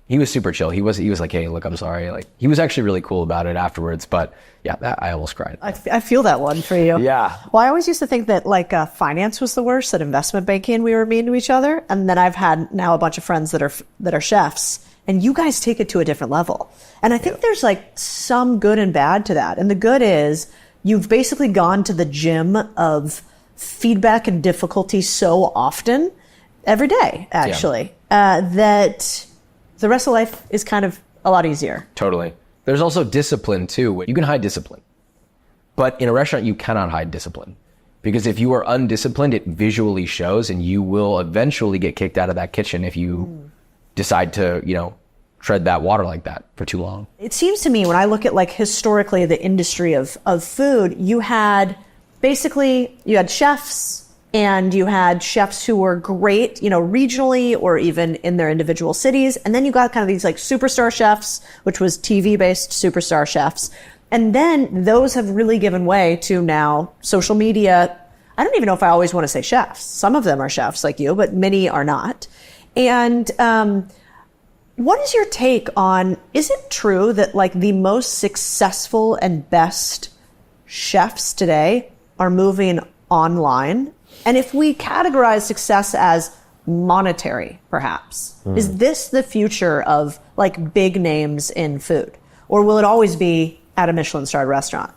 he was super chill. He was like, hey, look, I'm sorry. Like, he was actually really cool about it afterwards. But yeah, I almost cried. I feel that one for you. Yeah. Well, I always used to think that like finance was the worst, that investment banking, we were mean to each other. And then I've had now a bunch of friends that are chefs, and you guys take it to a different level. And I think there's like some good and bad to that. And the good is you've basically gone to the gym of feedback and difficulty so often every day, actually, that the rest of life is kind of a lot easier. Totally. There's also discipline too. You can hide discipline, but in a restaurant, you cannot hide discipline, because if you are undisciplined, it visually shows, and you will eventually get kicked out of that kitchen if you decide to, tread that water like that for too long. It seems to me when I look at like historically the industry of food, you had chefs, and you had chefs who were great, regionally or even in their individual cities. And then you got kind of these like superstar chefs, which was TV-based superstar chefs. And then those have really given way to now social media. I don't even know if I always want to say chefs. Some of them are chefs like you, but many are not. And what is your take on, is it true that like the most successful and best chefs today are moving online? And if we categorize success as monetary, perhaps, is this the future of like big names in food? Or will it always be at a Michelin-starred restaurant?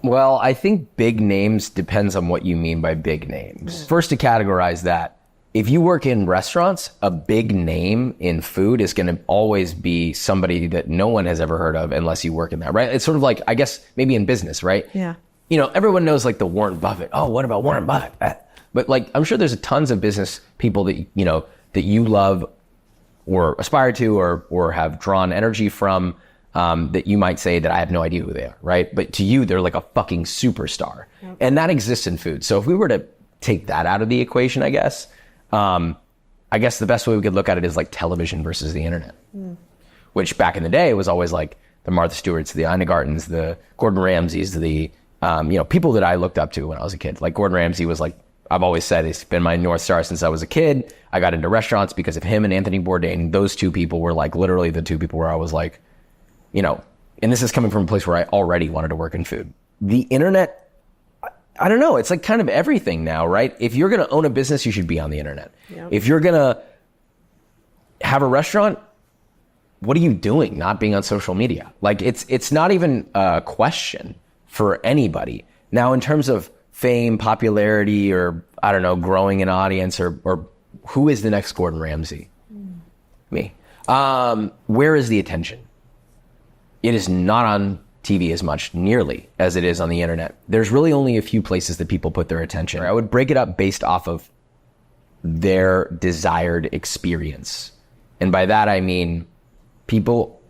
Well, I think big names depends on what you mean by big names. First, to categorize that, if you work in restaurants, a big name in food is going to always be somebody that no one has ever heard of unless you work in that, right? It's sort of like, I guess, maybe in business, right? Yeah. Everyone knows like the Warren Buffett. Oh, what about Warren Buffett? But like, I'm sure there's tons of business people that, that you love or aspire to or have drawn energy from, that you might say that I have no idea who they are, right? But to you, they're like a fucking superstar. Yep. And that exists in food. So if we were to take that out of the equation, I guess the best way we could look at it is like television versus the internet, which back in the day was always like the Martha Stewarts, the Ina Gartens, the Gordon Ramsays, the, people that I looked up to when I was a kid. Like Gordon Ramsay was like, I've always said he's been my North Star since I was a kid. I got into restaurants because of him and Anthony Bourdain. Those two people were like literally the two people where I was like, and this is coming from a place where I already wanted to work in food. The internet, I don't know. It's like kind of everything now, right? If you're going to own a business, you should be on the internet. Yep. If you're going to have a restaurant, what are you doing not being on social media? Like it's not even a question for anybody. Now, in terms of fame, popularity, or I don't know, growing an audience, or who is the next Gordon Ramsay? Me. Where is the attention? It is not on TV as much, nearly, as it is on the internet. There's really only a few places that people put their attention. I would break it up based off of their desired experience. And by that, I mean, people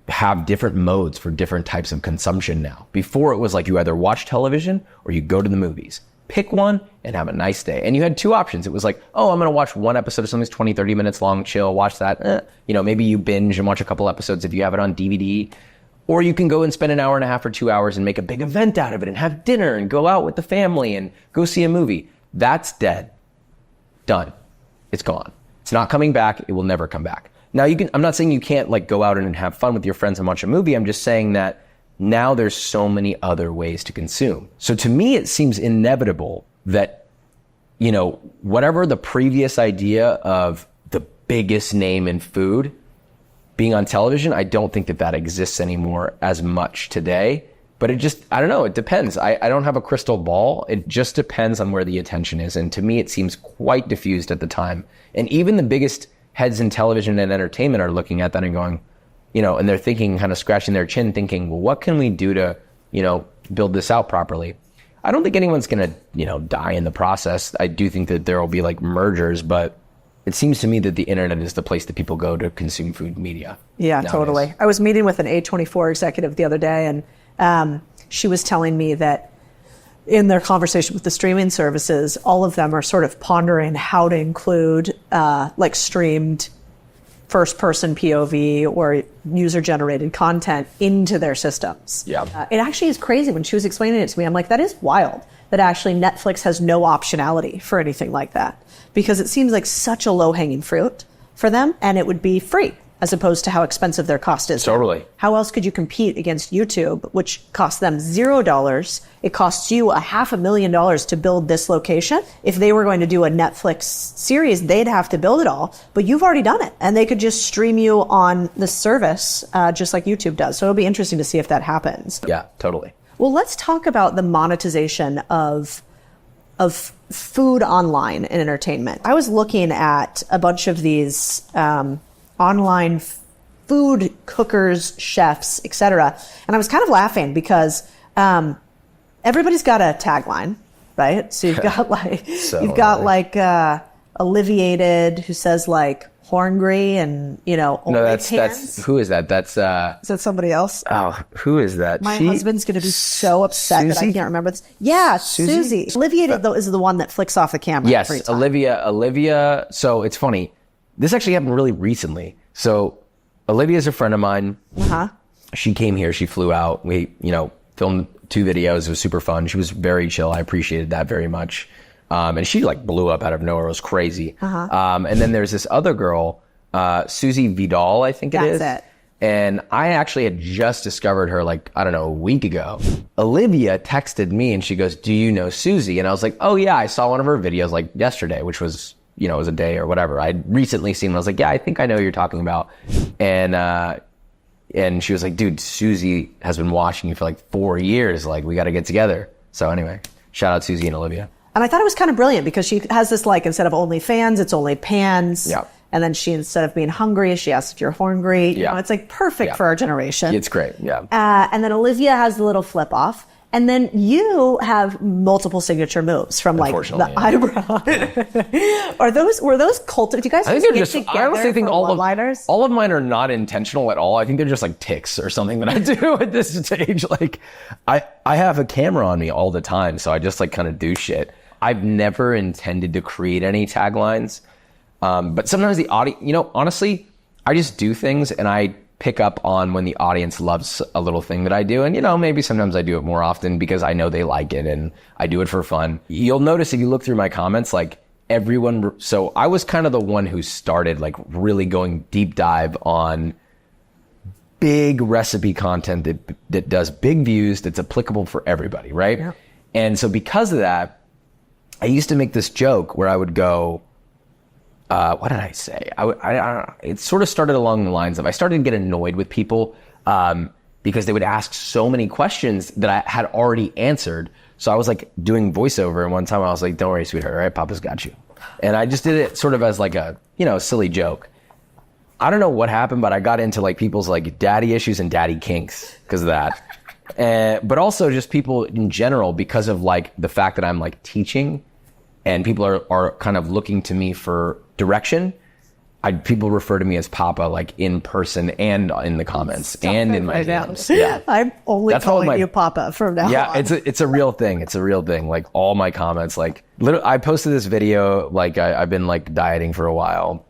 have different modes for different types of consumption now. Before, it was like you either watch television or you go to the movies. Pick one and have a nice day. And you had two options. It was like, oh, I'm going to watch one episode of something that's 20, 30 minutes long, chill, watch that. Maybe you binge and watch a couple episodes if you have it on DVD. Or you can go and spend an hour and a half or 2 hours and make a big event out of it and have dinner and go out with the family and go see a movie. That's dead. Done. It's gone. It's not coming back. It will never come back. Now, I'm not saying you can't like go out and have fun with your friends and watch a movie. I'm just saying that now there's so many other ways to consume. So to me, it seems inevitable that, whatever the previous idea of the biggest name in food being on television, I don't think that exists anymore as much today. But I don't know, it depends. I don't have a crystal ball. It just depends on where the attention is. And to me, it seems quite diffused at the time. And even the biggest heads in television and entertainment are looking at that and going, and they're thinking, kind of scratching their chin, thinking, well, what can we do to, build this out properly? I don't think anyone's going to, die in the process. I do think that there will be like mergers, but it seems to me that the internet is the place that people go to consume food media. Yeah, nowadays. Totally. I was meeting with an A24 executive the other day, and she was telling me that in their conversation with the streaming services, all of them are sort of pondering how to include like streamed first-person POV or user-generated content into their systems. Yeah. It actually is crazy. When she was explaining it to me, I'm like, that is wild that actually Netflix has no optionality for anything like that, because it seems like such a low-hanging fruit for them, and it would be free as opposed to how expensive their cost is. Totally. How else could you compete against YouTube, which costs them $0? It costs you $500,000 to build this location. If they were going to do a Netflix series, they'd have to build it all, but you've already done it, and they could just stream you on the service just like YouTube does. So it'll be interesting to see if that happens. Yeah, totally. Well, let's talk about the monetization of of food online and entertainment. I was looking at a bunch of these online food cookers, chefs, etc. And I was kind of laughing because everybody's got a tagline, right? So you've got like Alleviated, who says like horngry and no, that's who is that? That's is that somebody else? Oh, who is that? My husband's gonna be so upset that I can't remember this. Yeah, Susie. Alleviated though is the one that flicks off the camera. Yes, Olivia. So it's funny. This actually happened really recently. So Olivia's a friend of mine. She came here. She flew out. We filmed 2 videos. It was super fun. She was very chill. I appreciated that very much. And she like blew up out of nowhere. It was crazy. And then there's this other girl, Susie Vidal, I think it is. That's it. And I actually had just discovered her like, I don't know, a week ago. Olivia texted me and she goes, do you know Susie? And I was like, oh yeah, I saw one of her videos like yesterday, which was, it was a day or whatever. I'd recently seen them. I was like, yeah, I think I know what you're talking about. And she was like, dude, Susie has been watching you for like 4 years. Like, we got to get together. So anyway, shout out Susie and Olivia. And I thought it was kind of brilliant because she has this like, instead of only fans, it's only pans. Yeah. And then she, instead of being hungry, she asks if you're horngry. It's like perfect for our generation. It's great. Yeah. And then Olivia has the little flip off. And then you have multiple signature moves from like the eyebrow. Were those cultivated? Do you guys I think they're just, I honestly think all of mine are not intentional at all. I think they're just like tics or something that I do at this stage. Like I have a camera on me all the time. So I just like kind of do shit. I've never intended to create any taglines. But sometimes the audience, honestly, I just do things and I pick up on when the audience loves a little thing that I do. And, maybe sometimes I do it more often because I know they like it and I do it for fun. You'll notice if you look through my comments, like so I was kind of the one who started like really going deep dive on big recipe content that does big views, that's applicable for everybody, right? Yeah. And so because of that, I used to make this joke where I would go, what did I say? It sort of started along the lines of, I started to get annoyed with people because they would ask so many questions that I had already answered. So I was like doing voiceover, and one time I was like, don't worry, sweetheart, all right, Papa's got you. And I just did it sort of as like a, silly joke. I don't know what happened, but I got into like people's like daddy issues and daddy kinks because of that. But also just people in general, because of like the fact that I'm like teaching and people are kind of looking to me for direction. People refer to me as Papa, like in person and in the comments and in my DMs. Yeah. I'm only calling you Papa from now on. Yeah, it's a real thing. It's a real thing. Like all my comments, like I posted this video, like I've been like dieting for a while.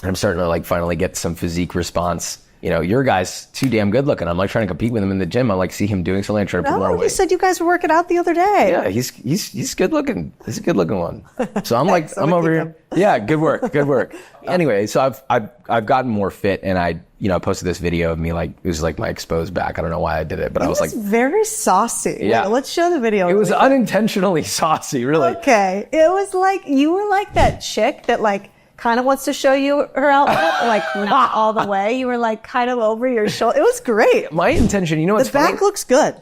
I'm starting to like finally get some physique response. Your guy's too damn good looking. I'm like trying to compete with him in the gym. I like see him doing something. I try to put more weight. You said you guys were working out the other day. Yeah, he's good looking. He's a good looking one. So I'm like, I'm over here. Yeah, good work. Anyway, so I've gotten more fit, and I posted this video of me like, it was like my exposed back. I don't know why I did it, but I was like very saucy. Yeah. Wait, let's show the video. It was unintentionally saucy, really. Okay. It was like, you were like that chick that like kind of wants to show you her outfit, like not all the way. You were like kind of over your shoulder. It was great. My intention, what's the back looks good.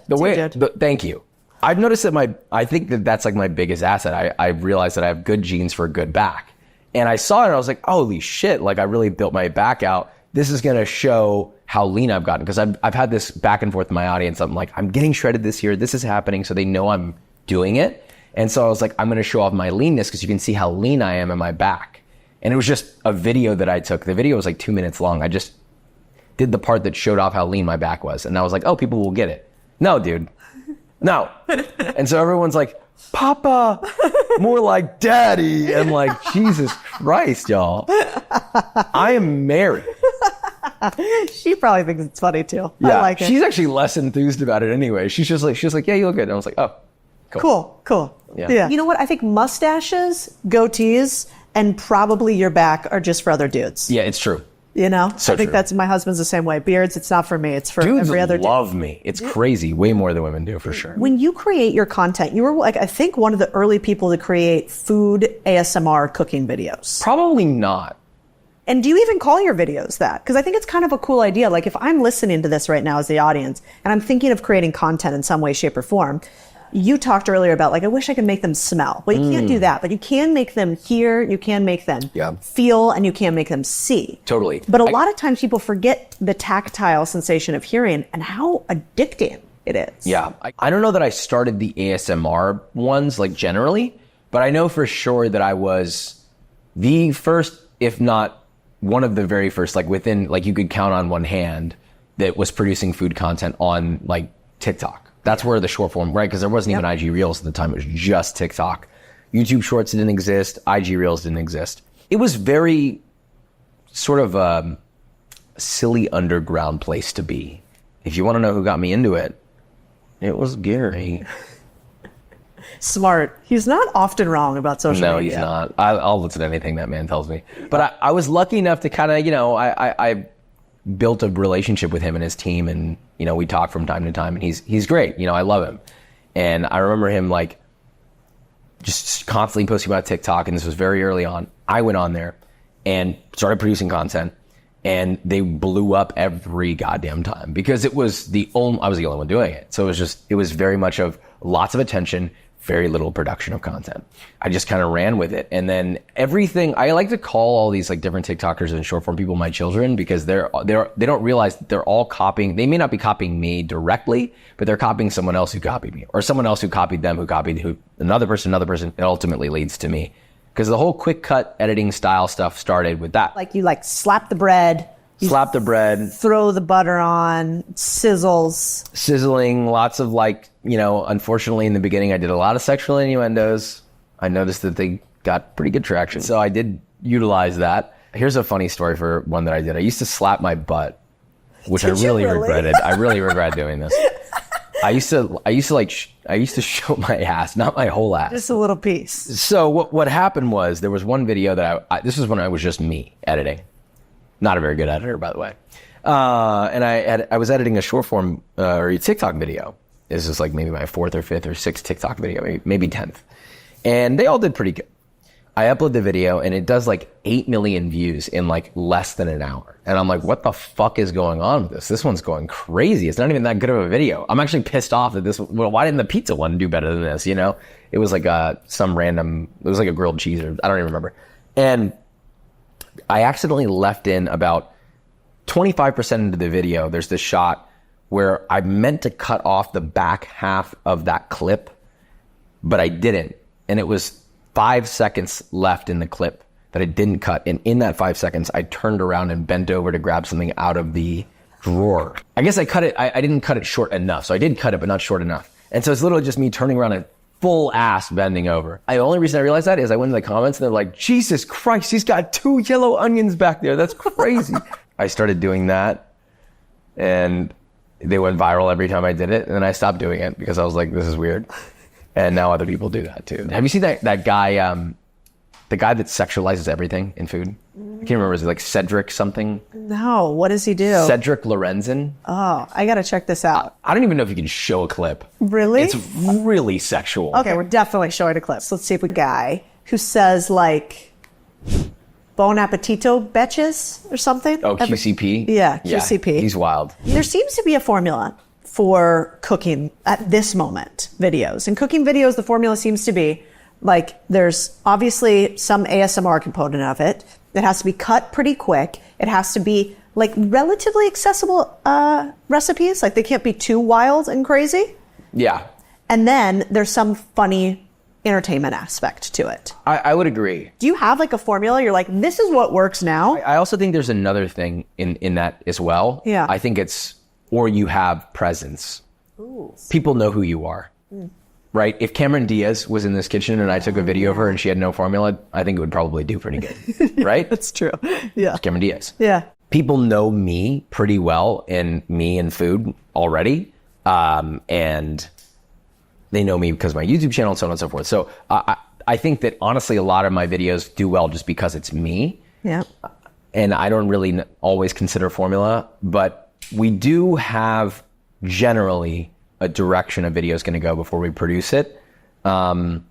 Thank you. I've noticed that I think that's like my biggest asset. I realized that I have good genes for a good back. And I saw it and I was like, holy shit, like I really built my back out. This is going to show how lean I've gotten. Because I've had this back and forth with my audience. I'm like, I'm getting shredded this year. This is happening. So they know I'm doing it. And so I was like, I'm going to show off my leanness because you can see how lean I am in my back. And it was just a video that I took. The video was like 2 minutes long. I just did the part that showed off how lean my back was. And I was like, oh, people will get it. No, dude. No. And so everyone's like, Papa, more like daddy. And like, Jesus Christ, y'all. I am married. She probably thinks it's funny too. Yeah, I like it. She's actually less enthused about it anyway. She's like, yeah, you look good. And I was like, oh, cool. Yeah. You know what? I think mustaches, goatees, and probably your back are just for other dudes. Yeah, it's true. So I think that's, my husband's the same way. Beards, it's not for me. It's for dudes every other dude. love me. It's crazy. Way more than women do, for sure. When you create your content, you were like, I think one of the early people to create food ASMR cooking videos. Probably not. And do you even call your videos that? Because I think it's kind of a cool idea. Like if I'm listening to this right now as the audience and I'm thinking of creating content in some way, shape, or form, you talked earlier about like, I wish I could make them smell. Well, you can't do that, but you can make them hear, you can make them feel, and you can make them see. Totally. But a lot of times people forget the tactile sensation of hearing and how addicting it is. Yeah. I don't know that I started the ASMR ones, like generally, but I know for sure that I was the first, if not one of the very first, like within, like you could count on one hand, that was producing food content on like TikTok. That's where the short form, right? Because there wasn't even IG Reels at the time. It was just TikTok. YouTube Shorts didn't exist. IG Reels didn't exist. It was very sort of a silly underground place to be. If you want to know who got me into it, it was Gary. Smart. He's not often wrong about social media. No, he's not. I'll listen to anything that man tells me. But I was lucky enough to kind of, you know, I built a relationship with him and his team, and, you know, we talk from time to time, and he's great. You know, I love him. And I remember him like just constantly posting about TikTok, and this was very early on. I went on there and started producing content, and they blew up every goddamn time because I was the only one doing it. So it was very much of lots of attention, very little production of content. I just kind of ran with it. And then everything, I like to call all these like different TikTokers and short form people my children, because they don't realize that they're all copying. They may not be copying me directly, but they're copying someone else who copied me, or someone else who copied them, who copied another person. It ultimately leads to me. Because the whole quick cut editing style stuff started with that. Like you like slap the bread, throw the butter on, sizzling, lots of like, you know, unfortunately in the beginning I did a lot of sexual innuendos. I noticed that they got pretty good traction. So I did utilize that. Here's a funny story for one that I did. I used to slap my butt, which I really regretted. I really regret doing this. I used to show my ass, not my whole ass. Just a little piece. So what happened was there was one video that this was when I was just me editing. Not a very good editor, by the way. And I was editing a short form or a TikTok video. This is like maybe my 4th or 5th or 6th TikTok video, maybe 10th. And they all did pretty good. I upload the video and it does like 8 million views in like less than an hour. And I'm like, what the fuck is going on with this? This one's going crazy. It's not even that good of a video. I'm actually pissed off that why didn't the pizza one do better than this? You know, it was like it was like a grilled cheese, or I don't even remember. And I accidentally left in about 25% into the video. There's this shot where I meant to cut off the back half of that clip, but I didn't. And it was 5 seconds left in the clip that I didn't cut. And in that 5 seconds, I turned around and bent over to grab something out of the drawer. I guess I cut it. I didn't cut it short enough. So I did cut it, but not short enough. And so it's literally just me turning around and full ass bending over. The only reason I realized that is I went in the comments and they're like, Jesus Christ, he's got 2 yellow onions back there. That's crazy. I started doing that and they went viral every time I did it. And then I stopped doing it because I was like, this is weird. And now other people do that too. Have you seen that guy, the guy that sexualizes everything in food? I can't remember. Is it like Cedric something? No. What does he do? Cedric Lorenzen. Oh, I got to check this out. I don't even know if you can show a clip. Really? It's really sexual. Okay, we're definitely showing a clip. So let's see if we guy who says like bon appetito betches or something. Oh, QCP? Yeah, QCP. Yeah, he's wild. There seems to be a formula for cooking at this moment videos. In cooking videos, the formula seems to be like there's obviously some ASMR component of it. It has to be cut pretty quick. It has to be like relatively accessible recipes. Like they can't be too wild and crazy. Yeah. And then there's some funny entertainment aspect to it. I would agree. Do you have like a formula? You're like, this is what works now? I also think there's another thing in that as well. Yeah. I think or you have presence. Ooh. People know who you are. Right? If Cameron Diaz was in this kitchen and I took a video of her and she had no formula, I think it would probably do pretty good. Right? That's true. Yeah. It's Cameron Diaz. Yeah. People know me pretty well and me and food already. And they know me because of my YouTube channel and so on and so forth. So I think that honestly, a lot of my videos do well just because it's me. Yeah. And I don't really always consider formula, but we do have generally a direction a video is going to go before we produce it. I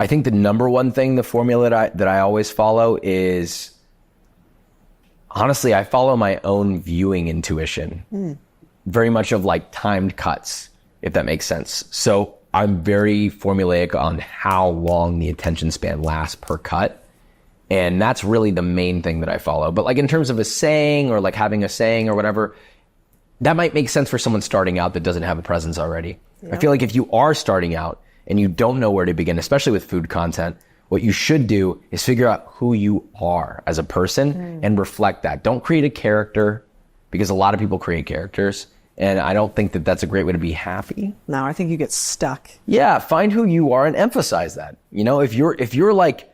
think the number one thing, the formula that I always follow is, honestly, I follow my own viewing intuition. Very much of like timed cuts, if that makes sense. So I'm very formulaic on how long the attention span lasts per cut. And that's really the main thing that I follow. But like in terms of a saying or like having a saying or whatever, that might make sense for someone starting out that doesn't have a presence already. I feel like if you are starting out and you don't know where to begin, especially with food content, what you should do is figure out who you are as a person and reflect that. Don't create a character, because a lot of people create characters. And I don't think that that's a great way to be happy. No, I think you get stuck. Yeah, find who you are and emphasize that. You know, if you're like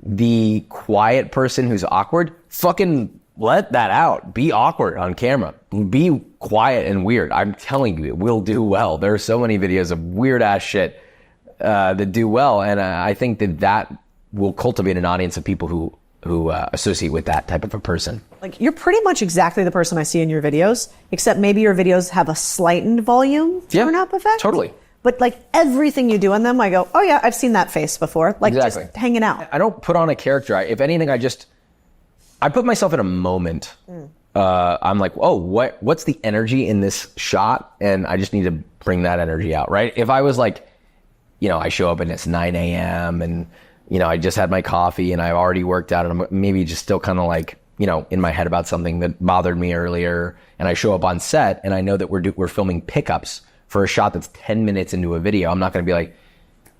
the quiet person who's awkward, fucking let that out. Be awkward on camera. Be quiet and weird. I'm telling you, it will do well. There are so many videos of weird ass shit that do well, and I think that will cultivate an audience of people who associate with that type of a person. Like, you're pretty much exactly the person I see in your videos, except maybe your videos have a slightened volume turn-up effect. Totally. But like everything you do in them, I go, oh yeah, I've seen that face before. Like Exactly. just hanging out. I don't put on a character. If anything, I put myself in a moment. I'm like, oh, what's the energy in this shot? And I just need to bring that energy out, right? If I was like, I show up and it's 9 a.m. and, I just had my coffee and I've already worked out and I'm maybe just still kind of like, in my head about something that bothered me earlier. And I show up on set and I know that we're filming pickups for a shot that's 10 minutes into a video. I'm not going to be like,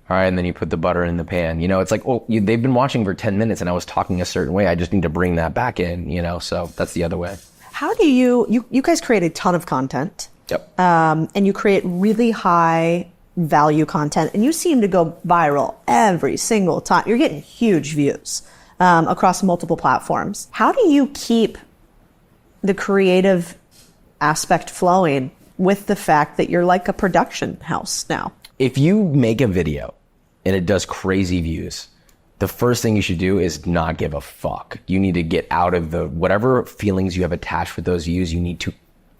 all right, and then you put the butter in the pan. It's like, well, they've been watching for 10 minutes and I was talking a certain way. I just need to bring that back in, so that's the other way. How do you guys create a ton of content. Yep. And you create really high value content and you seem to go viral every single time. You're getting huge views across multiple platforms. How do you keep the creative aspect flowing with the fact that you're like a production house now? If you make a video and it does crazy views, the first thing you should do is not give a fuck. You need to get out of whatever feelings you have attached with those views. You need to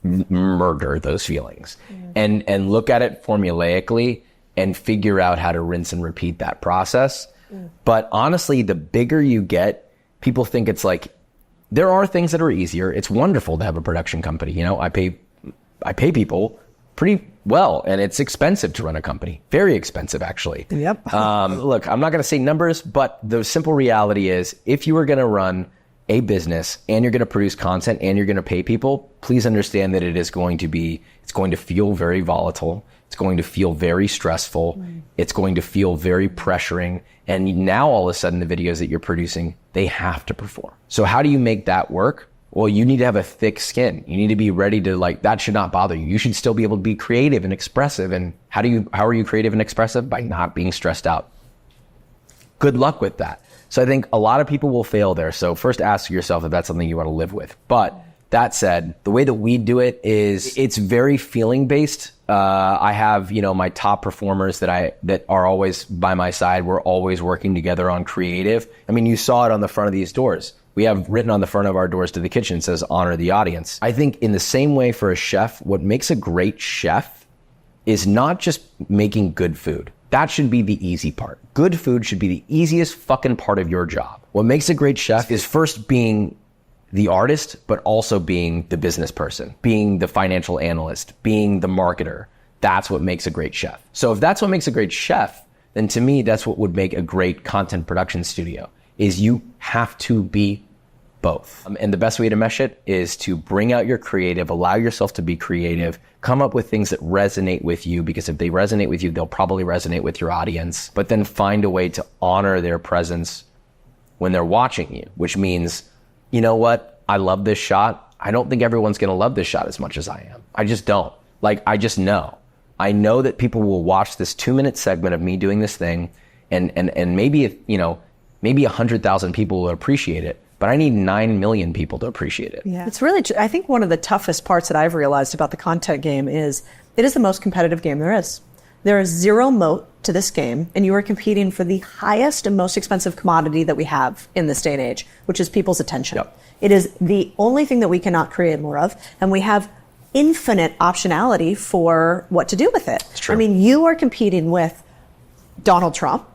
murder those feelings and look at it formulaically and figure out how to rinse and repeat that process. But honestly, the bigger you get, people think it's like, there are things that are easier. It's wonderful to have a production company. I pay people pretty well, and it's expensive to run a company. Very expensive, actually. Yep. Look, I'm not going to say numbers, but the simple reality is if you are going to run a business and you're going to produce content and you're going to pay people, please understand that it's going to feel very volatile. It's going to feel very stressful. It's going to feel very pressuring. And now all of a sudden the videos that you're producing, they have to perform. So how do you make that work? Well, you need to have a thick skin. You need to be ready to that should not bother you. You should still be able to be creative and expressive. And how are you creative and expressive? By not being stressed out. Good luck with that. So I think a lot of people will fail there. So first ask yourself if that's something you want to live with. But that said, the way that we do it is it's very feeling based. I have, my top performers that are always by my side. We're always working together on creative. I mean, you saw it on the front of these doors. We have written on the front of our doors to the kitchen says, honor the audience. I think in the same way for a chef, what makes a great chef is not just making good food. That should be the easy part. Good food should be the easiest fucking part of your job. What makes a great chef is first being the artist, but also being the business person, being the financial analyst, being the marketer. That's what makes a great chef. So if that's what makes a great chef, then to me, that's what would make a great content production studio, is you have to be both. And the best way to mesh it is to bring out your creative, allow yourself to be creative, come up with things that resonate with you, because if they resonate with you, they'll probably resonate with your audience, but then find a way to honor their presence when they're watching you, which means, you know what? I love this shot. I don't think everyone's going to love this shot as much as I am. I just don't. I just know. I know that people will watch this 2-minute segment of me doing this thing and maybe, maybe 100,000 people will appreciate it, but I need 9 million people to appreciate it. Yeah. It's really, I think one of the toughest parts that I've realized about the content game is it is the most competitive game there is. There is zero moat to this game, and you are competing for the highest and most expensive commodity that we have in this day and age, which is people's attention. Yep. It is the only thing that we cannot create more of, and we have infinite optionality for what to do with it. It's true. I mean, you are competing with Donald Trump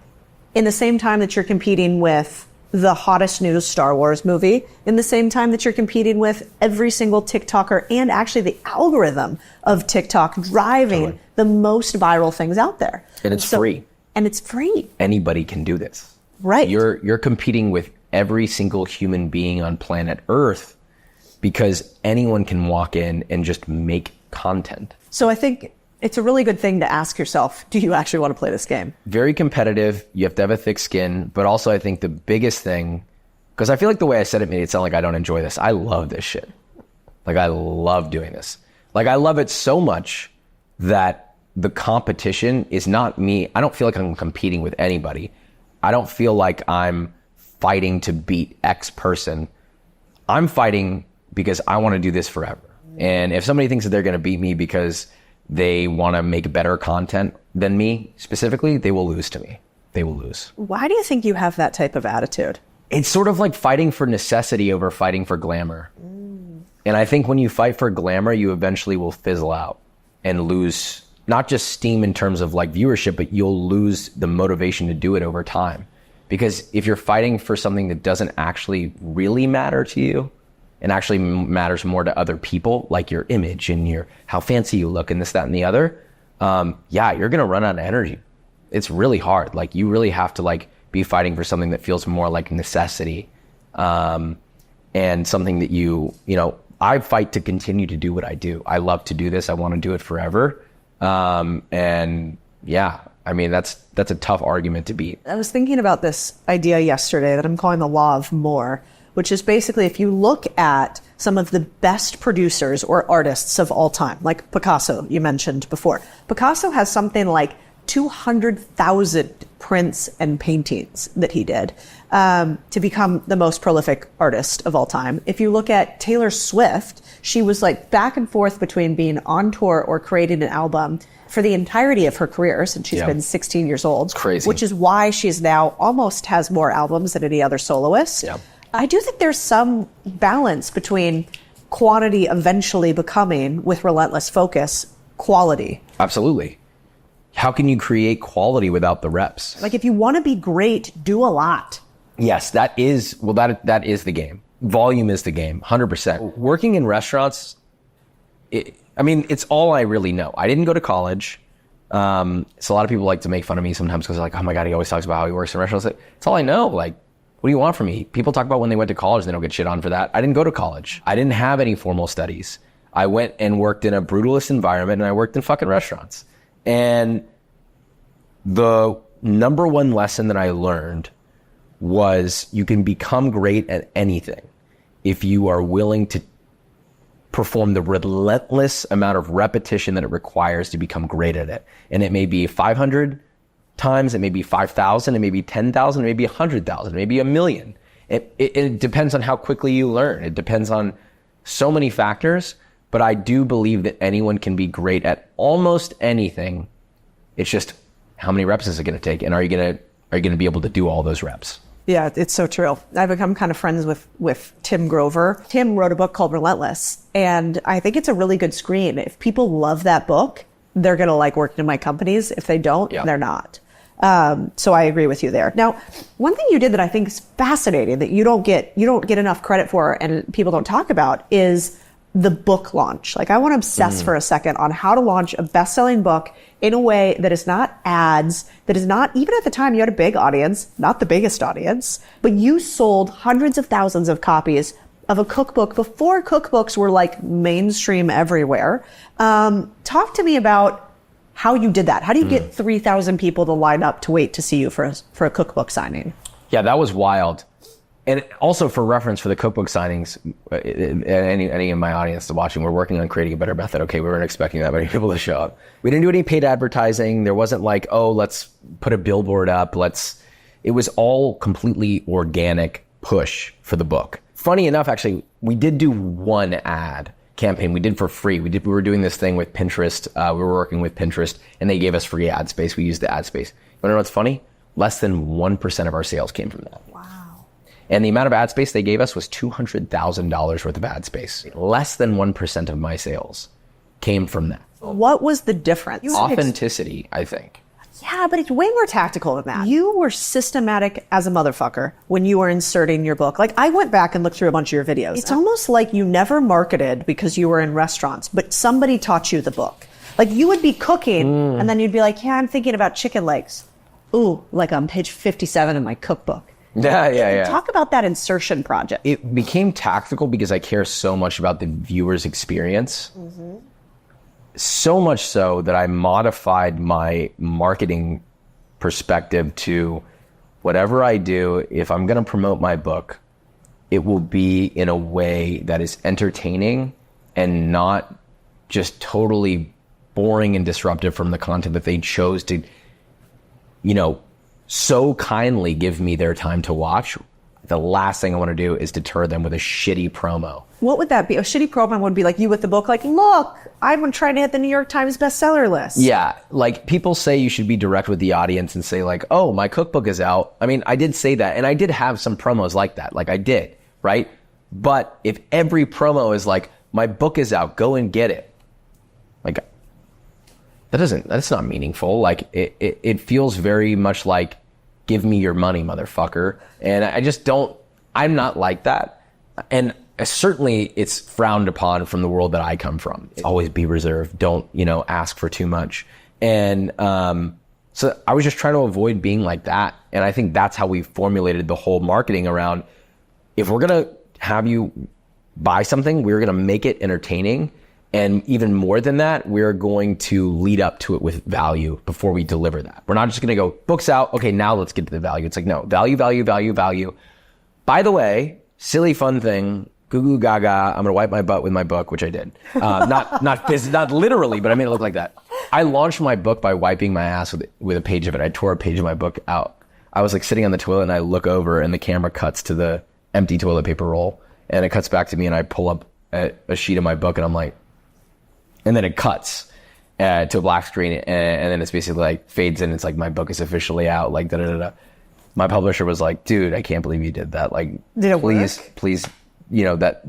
in the same time that you're competing with the hottest new Star Wars movie in the same time that you're competing with every single TikToker and actually the algorithm of TikTok driving the most viral things out there. And it's free. And it's free. Anybody can do this. Right. You're competing with every single human being on planet Earth because anyone can walk in and just make content. So I think it's a really good thing to ask yourself, do you actually want to play this game? Very competitive. You have to have a thick skin. But also I think the biggest thing, because I feel like the way I said it made it sound like I don't enjoy this. I love this shit. Like I love doing this. Like I love it so much that the competition is not me. I don't feel like I'm competing with anybody. I don't feel like I'm fighting to beat X person. I'm fighting because I want to do this forever. And if somebody thinks that they're going to beat me because they want to make better content than me specifically, they will lose to me. They will lose. Why do you think you have that type of attitude? It's sort of like fighting for necessity over fighting for glamour. And I think when you fight for glamour, you eventually will fizzle out and lose not just steam in terms of like viewership, but you'll lose the motivation to do it over time. Because if you're fighting for something that doesn't actually really matter to you, and actually matters more to other people, like your image and your how fancy you look and this, that, and the other, you're gonna run out of energy. It's really hard. Like you really have to like be fighting for something that feels more like necessity, and something that I fight to continue to do what I do. I love to do this. I want to do it forever. And yeah, I mean, that's a tough argument to beat. I was thinking about this idea yesterday that I'm calling the law of more, which is basically if you look at some of the best producers or artists of all time, like Picasso, you mentioned before. Picasso has something like 200,000 prints and paintings that he did to become the most prolific artist of all time. If you look at Taylor Swift, she was like back and forth between being on tour or creating an album for the entirety of her career since she's been 16 years old. It's crazy. Which is why she's now almost has more albums than any other soloist. Yeah. I do think there's some balance between quantity eventually becoming, with relentless focus, quality. Absolutely. How can you create quality without the reps? Like if you want to be great, do a lot. Yes, that is the game. Volume is the game, 100%. Working in restaurants, it's all I really know. I didn't go to college. So a lot of people like to make fun of me sometimes because they're like, oh my God, he always talks about how he works in restaurants. It's all I know. Like, what do you want from me? People talk about when they went to college, they don't get shit on for that. I didn't go to college. I didn't have any formal studies. I went and worked in a brutalist environment and I worked in fucking restaurants. And the number one lesson that I learned was you can become great at anything if you are willing to perform the relentless amount of repetition that it requires to become great at it. And it may be 500 times, it may be 5,000, it may be 10,000, it may be 100,000, it may be 1,000,000. It depends on how quickly you learn. It depends on so many factors, but I do believe that anyone can be great at almost anything. It's just how many reps is it going to take, and are you going to be able to do all those reps? Yeah, it's so true. I've become kind of friends with Tim Grover. Tim wrote a book called Relentless, and I think it's a really good screen. If people love that book, they're going to like working in my companies. If they don't, they're not. So I agree with you there. Now, one thing you did that I think is fascinating that you don't get enough credit for and people don't talk about is the book launch. Like I want to obsess for a second on how to launch a best-selling book in a way that is not ads, that is not, even at the time you had a big audience, not the biggest audience, but you sold hundreds of thousands of copies of a cookbook before cookbooks were like mainstream everywhere. Talk to me about how you did that. How do you get 3,000 people to line up to wait to see you for a cookbook signing? Yeah, that was wild. And also for reference for the cookbook signings, any of my audience watching, we're working on creating a better method. Okay, we weren't expecting that many people to show up. We didn't do any paid advertising. There wasn't like, oh, let's put a billboard up. It was all completely organic push for the book. Funny enough, actually, we did do one ad campaign. We did for free. We were doing this thing with Pinterest. We were working with Pinterest and they gave us free ad space. We used the ad space. You wanna know what's funny? Less than 1% of our sales came from that. Wow. And the amount of ad space they gave us was $200,000 worth of ad space. Less than 1% of my sales came from that. What was the difference? Authenticity, I think. Yeah, but it's way more tactical than that. You were systematic as a motherfucker when you were inserting your book. Like, I went back and looked through a bunch of your videos. It's almost like you never marketed because you were in restaurants, but somebody taught you the book. Like, you would be cooking and then you'd be like, yeah, I'm thinking about chicken legs. Ooh, like on page 57 in my cookbook. Yeah. Talk about that insertion project. It became tactical because I care so much about the viewer's experience. So much so that I modified my marketing perspective to whatever I do, if I'm going to promote my book, it will be in a way that is entertaining and not just totally boring and disruptive from the content that they chose to, so kindly give me their time to watch. The last thing I want to do is deter them with a shitty promo. What would that be? A shitty promo would be like you with the book, like, look, I'm trying to hit the New York Times bestseller list. Yeah, like people say you should be direct with the audience and say like, oh, my cookbook is out. I mean, I did say that, and I did have some promos like that. Like I did, right? But if every promo is like, my book is out, go and get it. Like, that's not meaningful. Like it feels very much like, give me your money, motherfucker. And I just don't, I'm not like that. And certainly it's frowned upon from the world that I come from. Always be reserved. Don't, ask for too much. And so I was just trying to avoid being like that. And I think that's how we formulated the whole marketing around, if we're going to have you buy something, we're going to make it entertaining. And even more than that, we're going to lead up to it with value before we deliver that. We're not just going to go, book's out. Okay, now let's get to the value. It's like, no, value. By the way, silly fun thing, goo goo gaga, I'm going to wipe my butt with my book, which I did. Not literally, but I made it look like that. I launched my book by wiping my ass with a page of it. I tore a page of my book out. I was like sitting on the toilet and I look over and the camera cuts to the empty toilet paper roll and it cuts back to me and I pull up a sheet of my book and I'm like, and then it cuts to a black screen, and then it's basically like fades in. It's like, my book is officially out. Like da. My publisher was like, "Dude, I can't believe you did that. Like, did it please, work? please,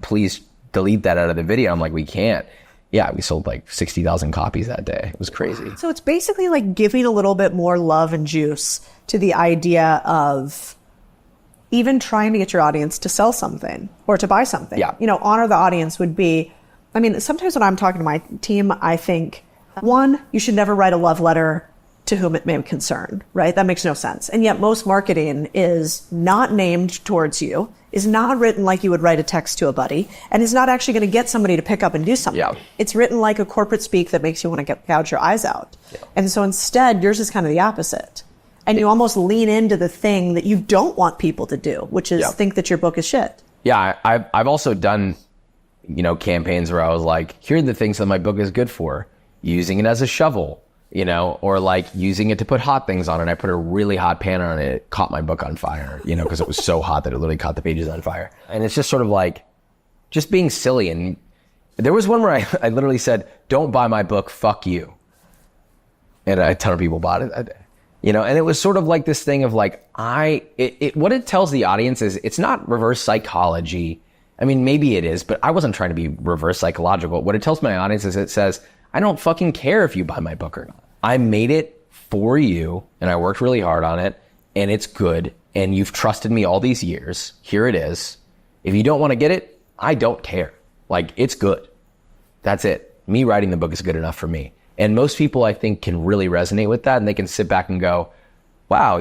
please delete that out of the video." I'm like, "We can't." Yeah, we sold like 60,000 copies that day. It was crazy. So it's basically like giving a little bit more love and juice to the idea of even trying to get your audience to sell something or to buy something. Yeah. Honor the audience would be, I mean, sometimes when I'm talking to my team, I think, one, you should never write a love letter to whom it may concern, right? That makes no sense. And yet most marketing is not named towards you, is not written like you would write a text to a buddy, and is not actually going to get somebody to pick up and do something. Yeah. It's written like a corporate speak that makes you want to gouge your eyes out. Yeah. And so instead, yours is kind of the opposite. And you almost lean into the thing that you don't want people to do, which is think that your book is shit. Yeah, I've also done campaigns where I was like, here are the things that my book is good for. Using it as a shovel, or like using it to put hot things on it. I put a really hot pan on it. It caught my book on fire, because it was so hot that it literally caught the pages on fire. And it's just sort of like, just being silly. And there was one where I literally said, don't buy my book, fuck you. And a ton of people bought it that day. And it was sort of like this thing of like, what it tells the audience is it's not reverse psychology. I mean, maybe it is, but I wasn't trying to be reverse psychological. What it tells my audience is it says, I don't fucking care if you buy my book or not. I made it for you and I worked really hard on it and it's good. And you've trusted me all these years. Here it is. If you don't want to get it, I don't care. Like, it's good. That's it. Me writing the book is good enough for me. And most people, I think, can really resonate with that and they can sit back and go, wow,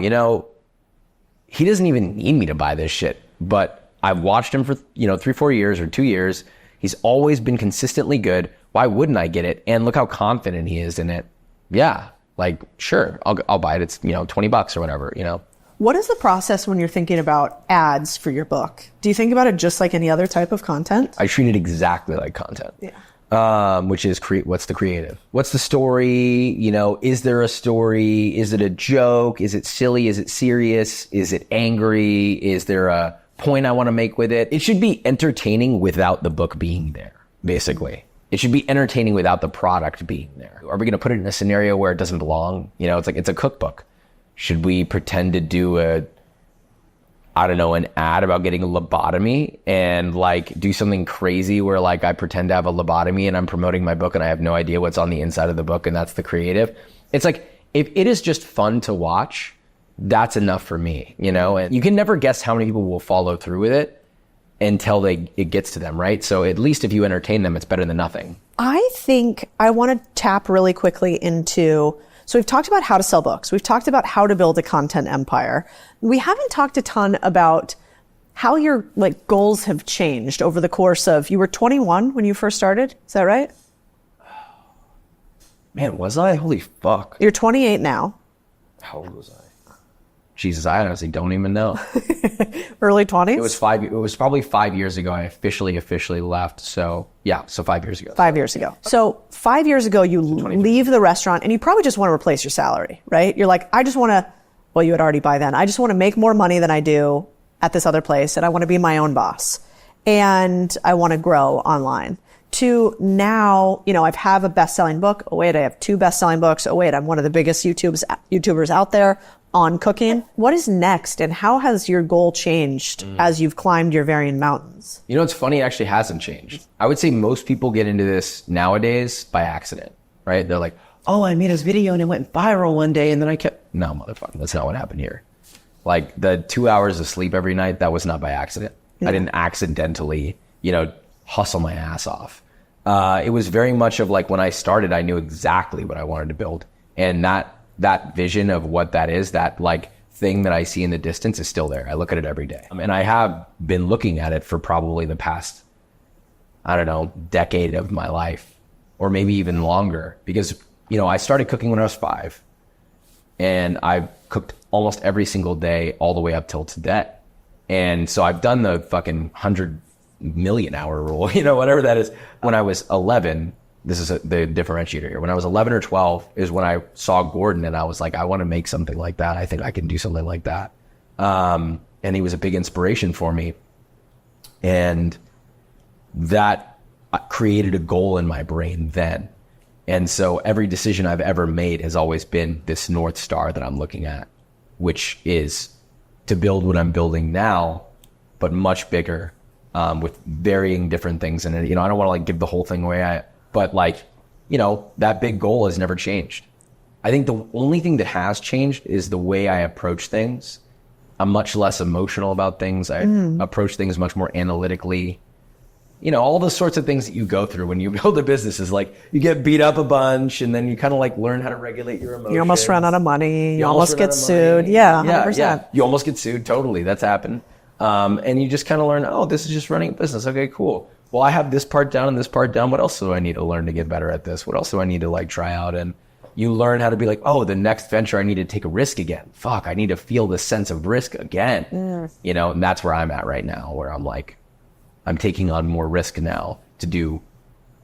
he doesn't even need me to buy this shit. But I've watched him for, 3-4 years or 2 years. He's always been consistently good. Why wouldn't I get it? And look how confident he is in it. Yeah, like, sure, I'll buy it. It's, $20 or whatever, What is the process when you're thinking about ads for your book? Do you think about it just like any other type of content? I treat it exactly like content. Yeah. Which is what's the creative? What's the story? Is there a story? Is it a joke? Is it silly? Is it serious? Is it angry? Is there a point I want to make with it? It should be entertaining without the book being there, basically. It should be entertaining without the product being there. Are we going to put it in a scenario where it doesn't belong? It's like, it's a cookbook. Should we pretend to do an ad about getting a lobotomy and like do something crazy where like I pretend to have a lobotomy and I'm promoting my book and I have no idea what's on the inside of the book and that's the creative? It's like, if it is just fun to watch, that's enough for me, you know? And you can never guess how many people will follow through with it until it gets to them, right? So at least if you entertain them, it's better than nothing. I think I want to tap really quickly into, so we've talked about how to sell books. We've talked about how to build a content empire. We haven't talked a ton about how your like goals have changed over the course of, you were 21 when you first started. Is that right? Man, was I? Holy fuck. You're 28 now. How old was I? Jesus, I honestly don't even know. Early 20s? It was probably 5 years ago I officially left. So yeah, so 5 years ago. 5 years ago. So 5 years ago, you leave the restaurant and you probably just want to replace your salary, right? You're like, I just want to, well, you had already by then. I just want to make more money than I do at this other place. And I want to be my own boss. And I want to grow online. To now, you know, I have a best-selling book. Oh, wait, I have 2 best-selling books. Oh, wait, I'm one of the biggest YouTubers out there on cooking. What is next, and how has your goal changed as you've climbed your varying mountains? You know, it's funny, it actually hasn't changed. I would say most people get into this nowadays by accident, right? They're like, oh, I made this video and it went viral one day and then I kept... No, motherfucker, that's not what happened here. Like the 2 hours of sleep every night, that was not by accident. I didn't accidentally, you know, hustle my ass off. It was very much of like when I started, I knew exactly what I wanted to build. And that vision of what that is, that like thing that I see in the distance is still there. I look at it every day. And I have been looking at it for probably the past, I don't know, decade of my life, or maybe even longer, because, you know, I started cooking when I was 5 and I've cooked almost every single day all the way up till today. And so I've done the fucking 100 million hour rule, you know, whatever that is. When I was 11, this is the differentiator here. When I was 11 or 12 is when I saw Gordon and I was like, I want to make something like that. I think I can do something like that. And he was a big inspiration for me. And that created a goal in my brain then. And so every decision I've ever made has always been this North Star that I'm looking at, which is to build what I'm building now, but much bigger, with varying different things. And, you know, I don't want to like give the whole thing away. But like, you know, that big goal has never changed. I think the only thing that has changed is the way I approach things. I'm much less emotional about things. I approach things much more analytically. You know, all the sorts of things that you go through when you build a business is like, you get beat up a bunch and then you kind of like learn how to regulate your emotions. You almost run out of money. You almost get sued. Yeah, 100%. Yeah. You almost get sued. Totally. That's happened. And you just kind of learn, oh, this is just running a business. Okay, cool. Well, I have this part down and this part down. What else do I need to learn to get better at this? What else do I need to like try out? And you learn how to be like, oh, the next venture, I need to take a risk again. Fuck, I need to feel the sense of risk again. You know, and that's where I'm at right now, where I'm like, I'm taking on more risk now to do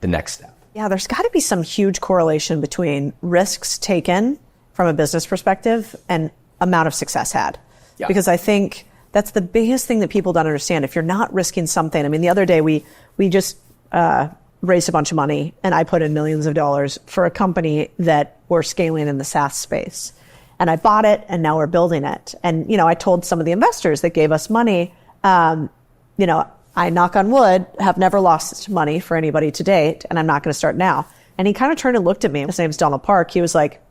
the next step. Yeah, there's got to be some huge correlation between risks taken from a business perspective and amount of success had. Yeah. Because I think that's the biggest thing that people don't understand. If you're not risking something, I mean, the other day we just raised a bunch of money and I put in millions of dollars for a company that we're scaling in the SaaS space. And I bought it and now we're building it. And, you know, I told some of the investors that gave us money, you know, I, knock on wood, have never lost money for anybody to date, and I'm not going to start now. And he kind of turned and looked at me. His name's Donald Park. He was like,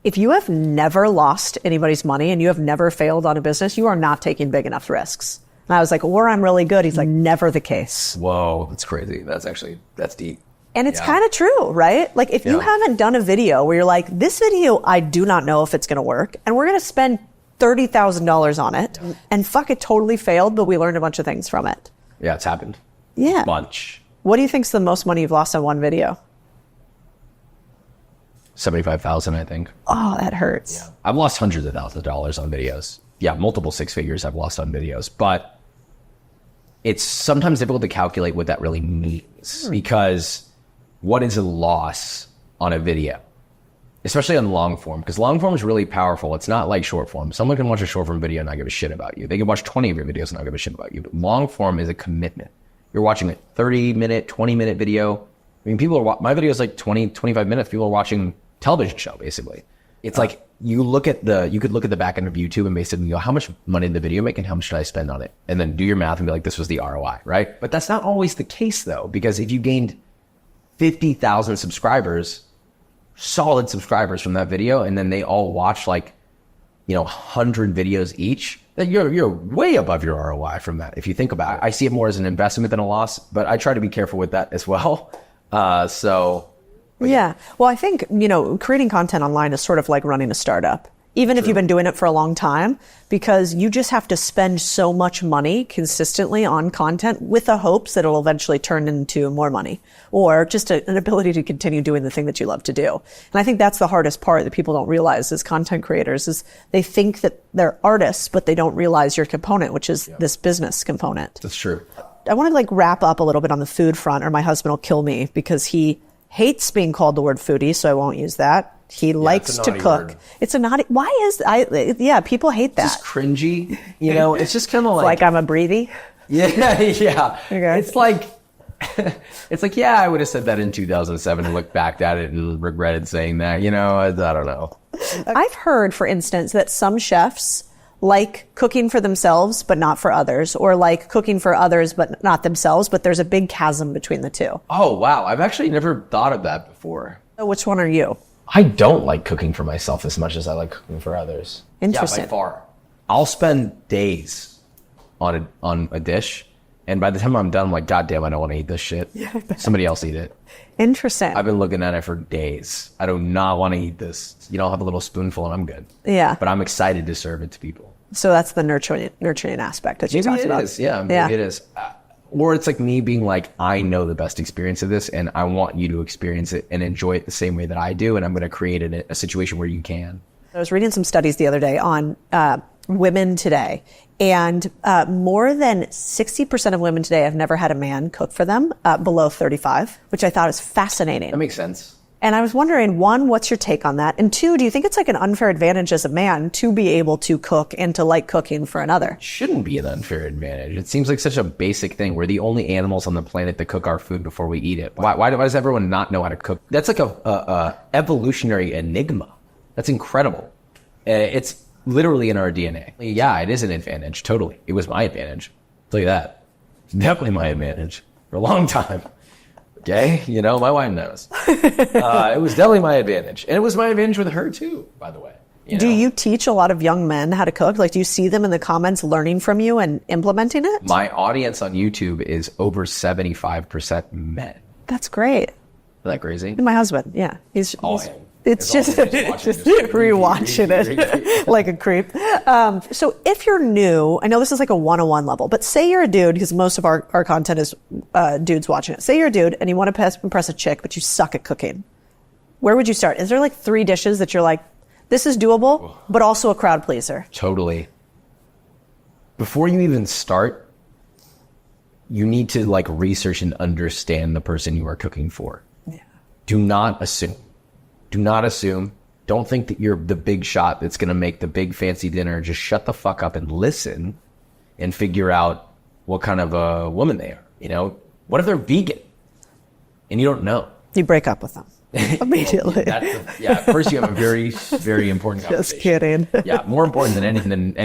if you have never lost anybody's money and you have never failed on a business, you are not taking big enough risks. And I was like, or I'm really good. He's like, never the case. Whoa, that's crazy. That's deep. And it's kind of true, right? Like if you haven't done a video where you're like, this video, I do not know if it's going to work, and we're going to spend $30,000 on it, and fuck, it totally failed, but we learned a bunch of things from it. Yeah, it's happened. Yeah. Bunch. What do you think's the most money you've lost on one video? 75,000, I think. Oh, that hurts. Yeah. I've lost hundreds of thousands of dollars on videos. Yeah, multiple 6 figures I've lost on videos, but it's sometimes difficult to calculate what that really means, because what is a loss on a video? Especially on long form, because long form is really powerful. It's not like short form. Someone can watch a short form video and not give a shit about you. They can watch 20 of your videos and not give a shit about you. But long form is a commitment. You're watching a 30-minute, 20-minute video. I mean, people are, my video is like 20, 25 minutes. People are watching television show, basically. It's like you could look at the back end of YouTube and basically go, how much money did the video make and how much did I spend on it? And then do your math and be like, this was the ROI, right? But that's not always the case though, because if you gained 50,000 subscribers, solid subscribers from that video, and then they all watch like, 100 videos each, then you're way above your ROI from that. If you think about it, I see it more as an investment than a loss, but I try to be careful with that as well. Yeah. Well, I think, creating content online is sort of like running a startup, even if you've been doing it for a long time, because you just have to spend so much money consistently on content with the hopes that it'll eventually turn into more money or just an ability to continue doing the thing that you love to do. And I think that's the hardest part that people don't realize as content creators is they think that they're artists, but they don't realize your component, which is this business component. That's true. I want to wrap up a little bit on the food front, or my husband will kill me because he hates being called the word foodie, so I won't use that. He likes to cook. Word. It's a naughty. Why is people hate that. It's just cringy. It's just kind of like I'm a breathy. Yeah. Okay. It's like, I would have said that in 2007 and looked back at it and regretted saying that. I don't know. I've heard, for instance, that some chefs like cooking for themselves, but not for others, or like cooking for others, but not themselves. But there's a big chasm between the two. Oh, wow. I've actually never thought of that before. So which one are you? I don't like cooking for myself as much as I like cooking for others. Interesting. Yeah, by far. I'll spend days on a dish, and by the time I'm done, I'm like, God damn, I don't want to eat this shit. Yeah, somebody else eat it. Interesting. I've been looking at it for days. I do not want to eat this. I'll have a little spoonful and I'm good. Yeah. But I'm excited to serve it to people. So that's the nurturing aspect that you talked about. Maybe it is. Yeah, maybe it is. Or it's like me being like, I know the best experience of this and I want you to experience it and enjoy it the same way that I do. And I'm going to create a situation where you can. I was reading some studies the other day on women today, and more than 60% of women today have never had a man cook for them below 35, which I thought was fascinating. That makes sense. And I was wondering, one, what's your take on that? And two, do you think it's like an unfair advantage as a man to be able to cook and to like cooking for another? It shouldn't be an unfair advantage. It seems like such a basic thing. We're the only animals on the planet that cook our food before we eat it. Why does everyone not know how to cook? That's like a evolutionary enigma. That's incredible. It's literally in our DNA. Yeah, it is an advantage. Totally. It was my advantage. I'll tell you that. It's definitely my advantage for a long time. Okay, my wife knows. It was definitely my advantage. And it was my advantage with her too, by the way. Do you teach a lot of young men how to cook? Like, do you see them in the comments learning from you and implementing it? My audience on YouTube is over 75% men. That's great. Isn't that crazy? And my husband, yeah. He's it's just rewatching it like a creep. So if you're new, I know this is like a 101 level, but say you're a dude, because most of our content is dudes watching it. Say you're a dude and you want to impress a chick, but you suck at cooking. Where would you start? Is there like 3 dishes that you're like, this is doable, but also a crowd pleaser? Totally. Before you even start, you need to research and understand the person you are cooking for. Yeah. Do not assume. Don't think that you're the big shot that's going to make the big fancy dinner. Just shut the fuck up and listen and figure out what kind of a woman they are. What if they're vegan and you don't know? You break up with them immediately. First you have a very, very important conversation. Just kidding. Yeah, more important than anything.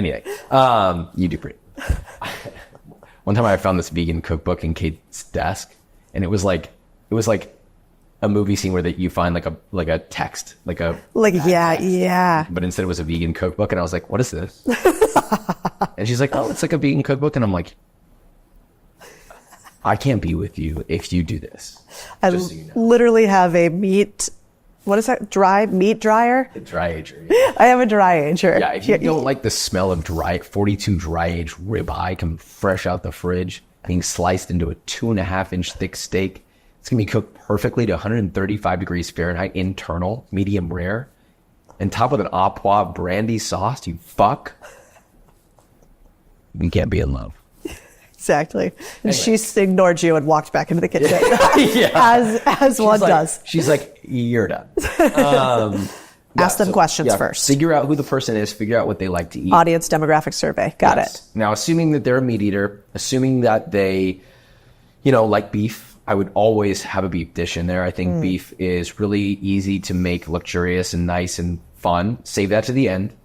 You do pretty. One time I found this vegan cookbook in Kate's desk, and it was like a movie scene where you find like a text, yeah. But instead it was a vegan cookbook, and I was like, what is this? And she's like, oh, it's like a vegan cookbook. And I'm like, I can't be with you if you do this. I literally have a meat dryer? A dry ager. Yeah. I have a dry ager. Yeah, if you don't like the smell of 42 dry aged ribeye come fresh out the fridge, being sliced into a 2.5-inch thick steak, it's going to be cooked perfectly to 135 degrees Fahrenheit, internal, medium rare, and topped with an au poivre brandy sauce. You fuck. We can't be in love. Exactly. And she ignored you and walked back into the kitchen. Yeah. As one does. She's like, you're done. Ask them questions first. Figure out who the person is. Figure out what they like to eat. Audience demographic survey. Got it. Now, assuming that they're a meat eater, assuming that they, like beef, I would always have a beef dish in there. I think beef is really easy to make luxurious and nice and fun. Save that to the end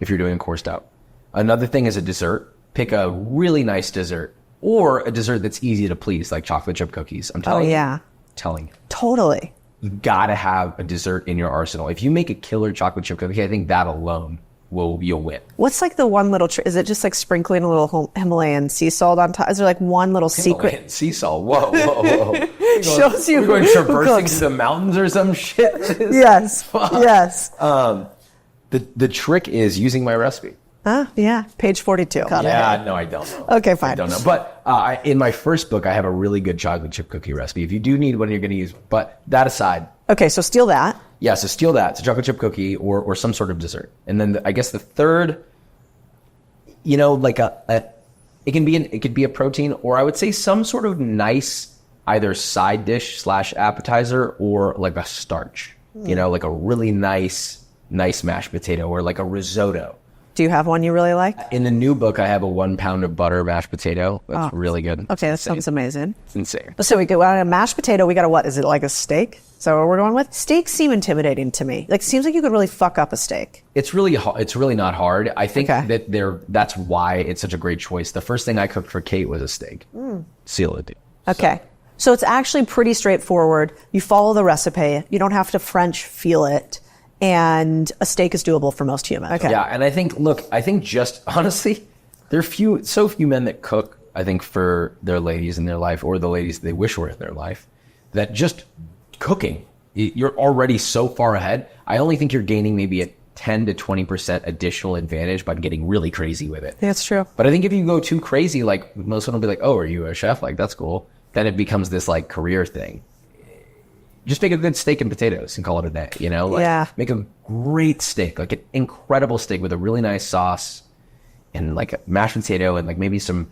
if you're doing coursed out. Another thing is a dessert. Pick a really nice dessert or a dessert that's easy to please, like chocolate chip cookies. I'm telling you. Yeah. Telling you. Totally. you gotta have a dessert in your arsenal. If you make a killer chocolate chip cookie, I think that alone you'll win. What's like the one little trick? Is it just like sprinkling a little Himalayan sea salt on top? Is there like one little secret? Sea salt. Whoa. Shows you We're going who traversing cooks. the mountains or some shit. Yes. Yes. The trick is using my recipe. Yeah. Page 42. Got it. Yeah, no, I don't know. Okay, fine. I don't know. But in my first book, I have a really good chocolate chip cookie recipe. If you do need one, you're going to use. But that aside. Okay, so steal that. Yeah, so steal that. It's a chocolate chip cookie or some sort of dessert. And then I guess the third, like it could be a protein, or I would say some sort of nice either side dish / appetizer, or like a starch. Like a really nice mashed potato, or like a risotto. Do you have one you really like? In the new book, I have a 1 pound of butter mashed potato. That's really good. Okay, that sounds amazing. It's insane. So we go on a mashed potato. We got a what? Is it like a steak? So what we're going with? Steaks seem intimidating to me. Like, seems like you could really fuck up a steak. It's really not hard. I think Okay. that's why it's such a great choice. The first thing I cooked for Kate was a steak. Seal it. Okay. So it's actually pretty straightforward. You follow the recipe. You don't have to French feel it. And a steak is doable for most humans. Okay. Yeah, and I think just honestly, there are so few men that cook, I think, for their ladies in their life, or the ladies they wish were in their life, that just cooking, you're already so far ahead. I only think you're gaining maybe a 10 to 20% additional advantage by getting really crazy with it. That's true. But I think if you go too crazy, like most women will be like, oh, are you a chef? Like, that's cool. Then it becomes this like career thing. Just make a good steak and potatoes and call it a day, Yeah. Make a great steak, like an incredible steak with a really nice sauce and like a mashed potato and like maybe some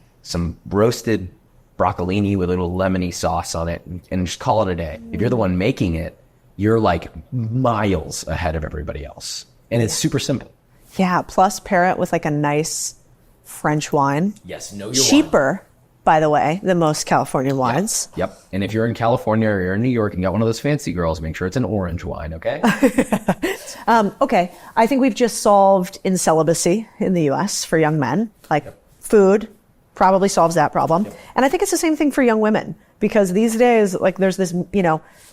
roasted broccolini with a little lemony sauce on it, and just call it a day. If you're the one making it, you're like miles ahead of everybody else. And it's super simple. Yeah. Plus pair it with like a nice French wine. Yes, know your Cheaper, by the way, than most California wines. Yep. And if you're in California or you're in New York and got one of those fancy girls, make sure it's an orange wine, okay? Okay. I think we've just solved incelibacy in the U.S. for young men. Like food probably solves that problem. And I think it's the same thing for young women, because these days, like, there's this,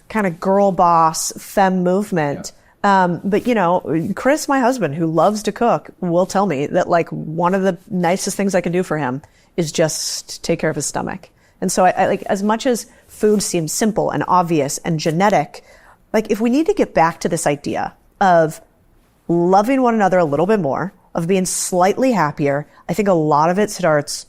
kind of girl boss femme movement. But Chris, my husband, who loves to cook, will tell me that like one of the nicest things I can do for him is just take care of his stomach. And so I like, as much as food seems simple and obvious and genetic, like if we need to get back to this idea of loving one another a little bit more, of being slightly happier, I think a lot of it starts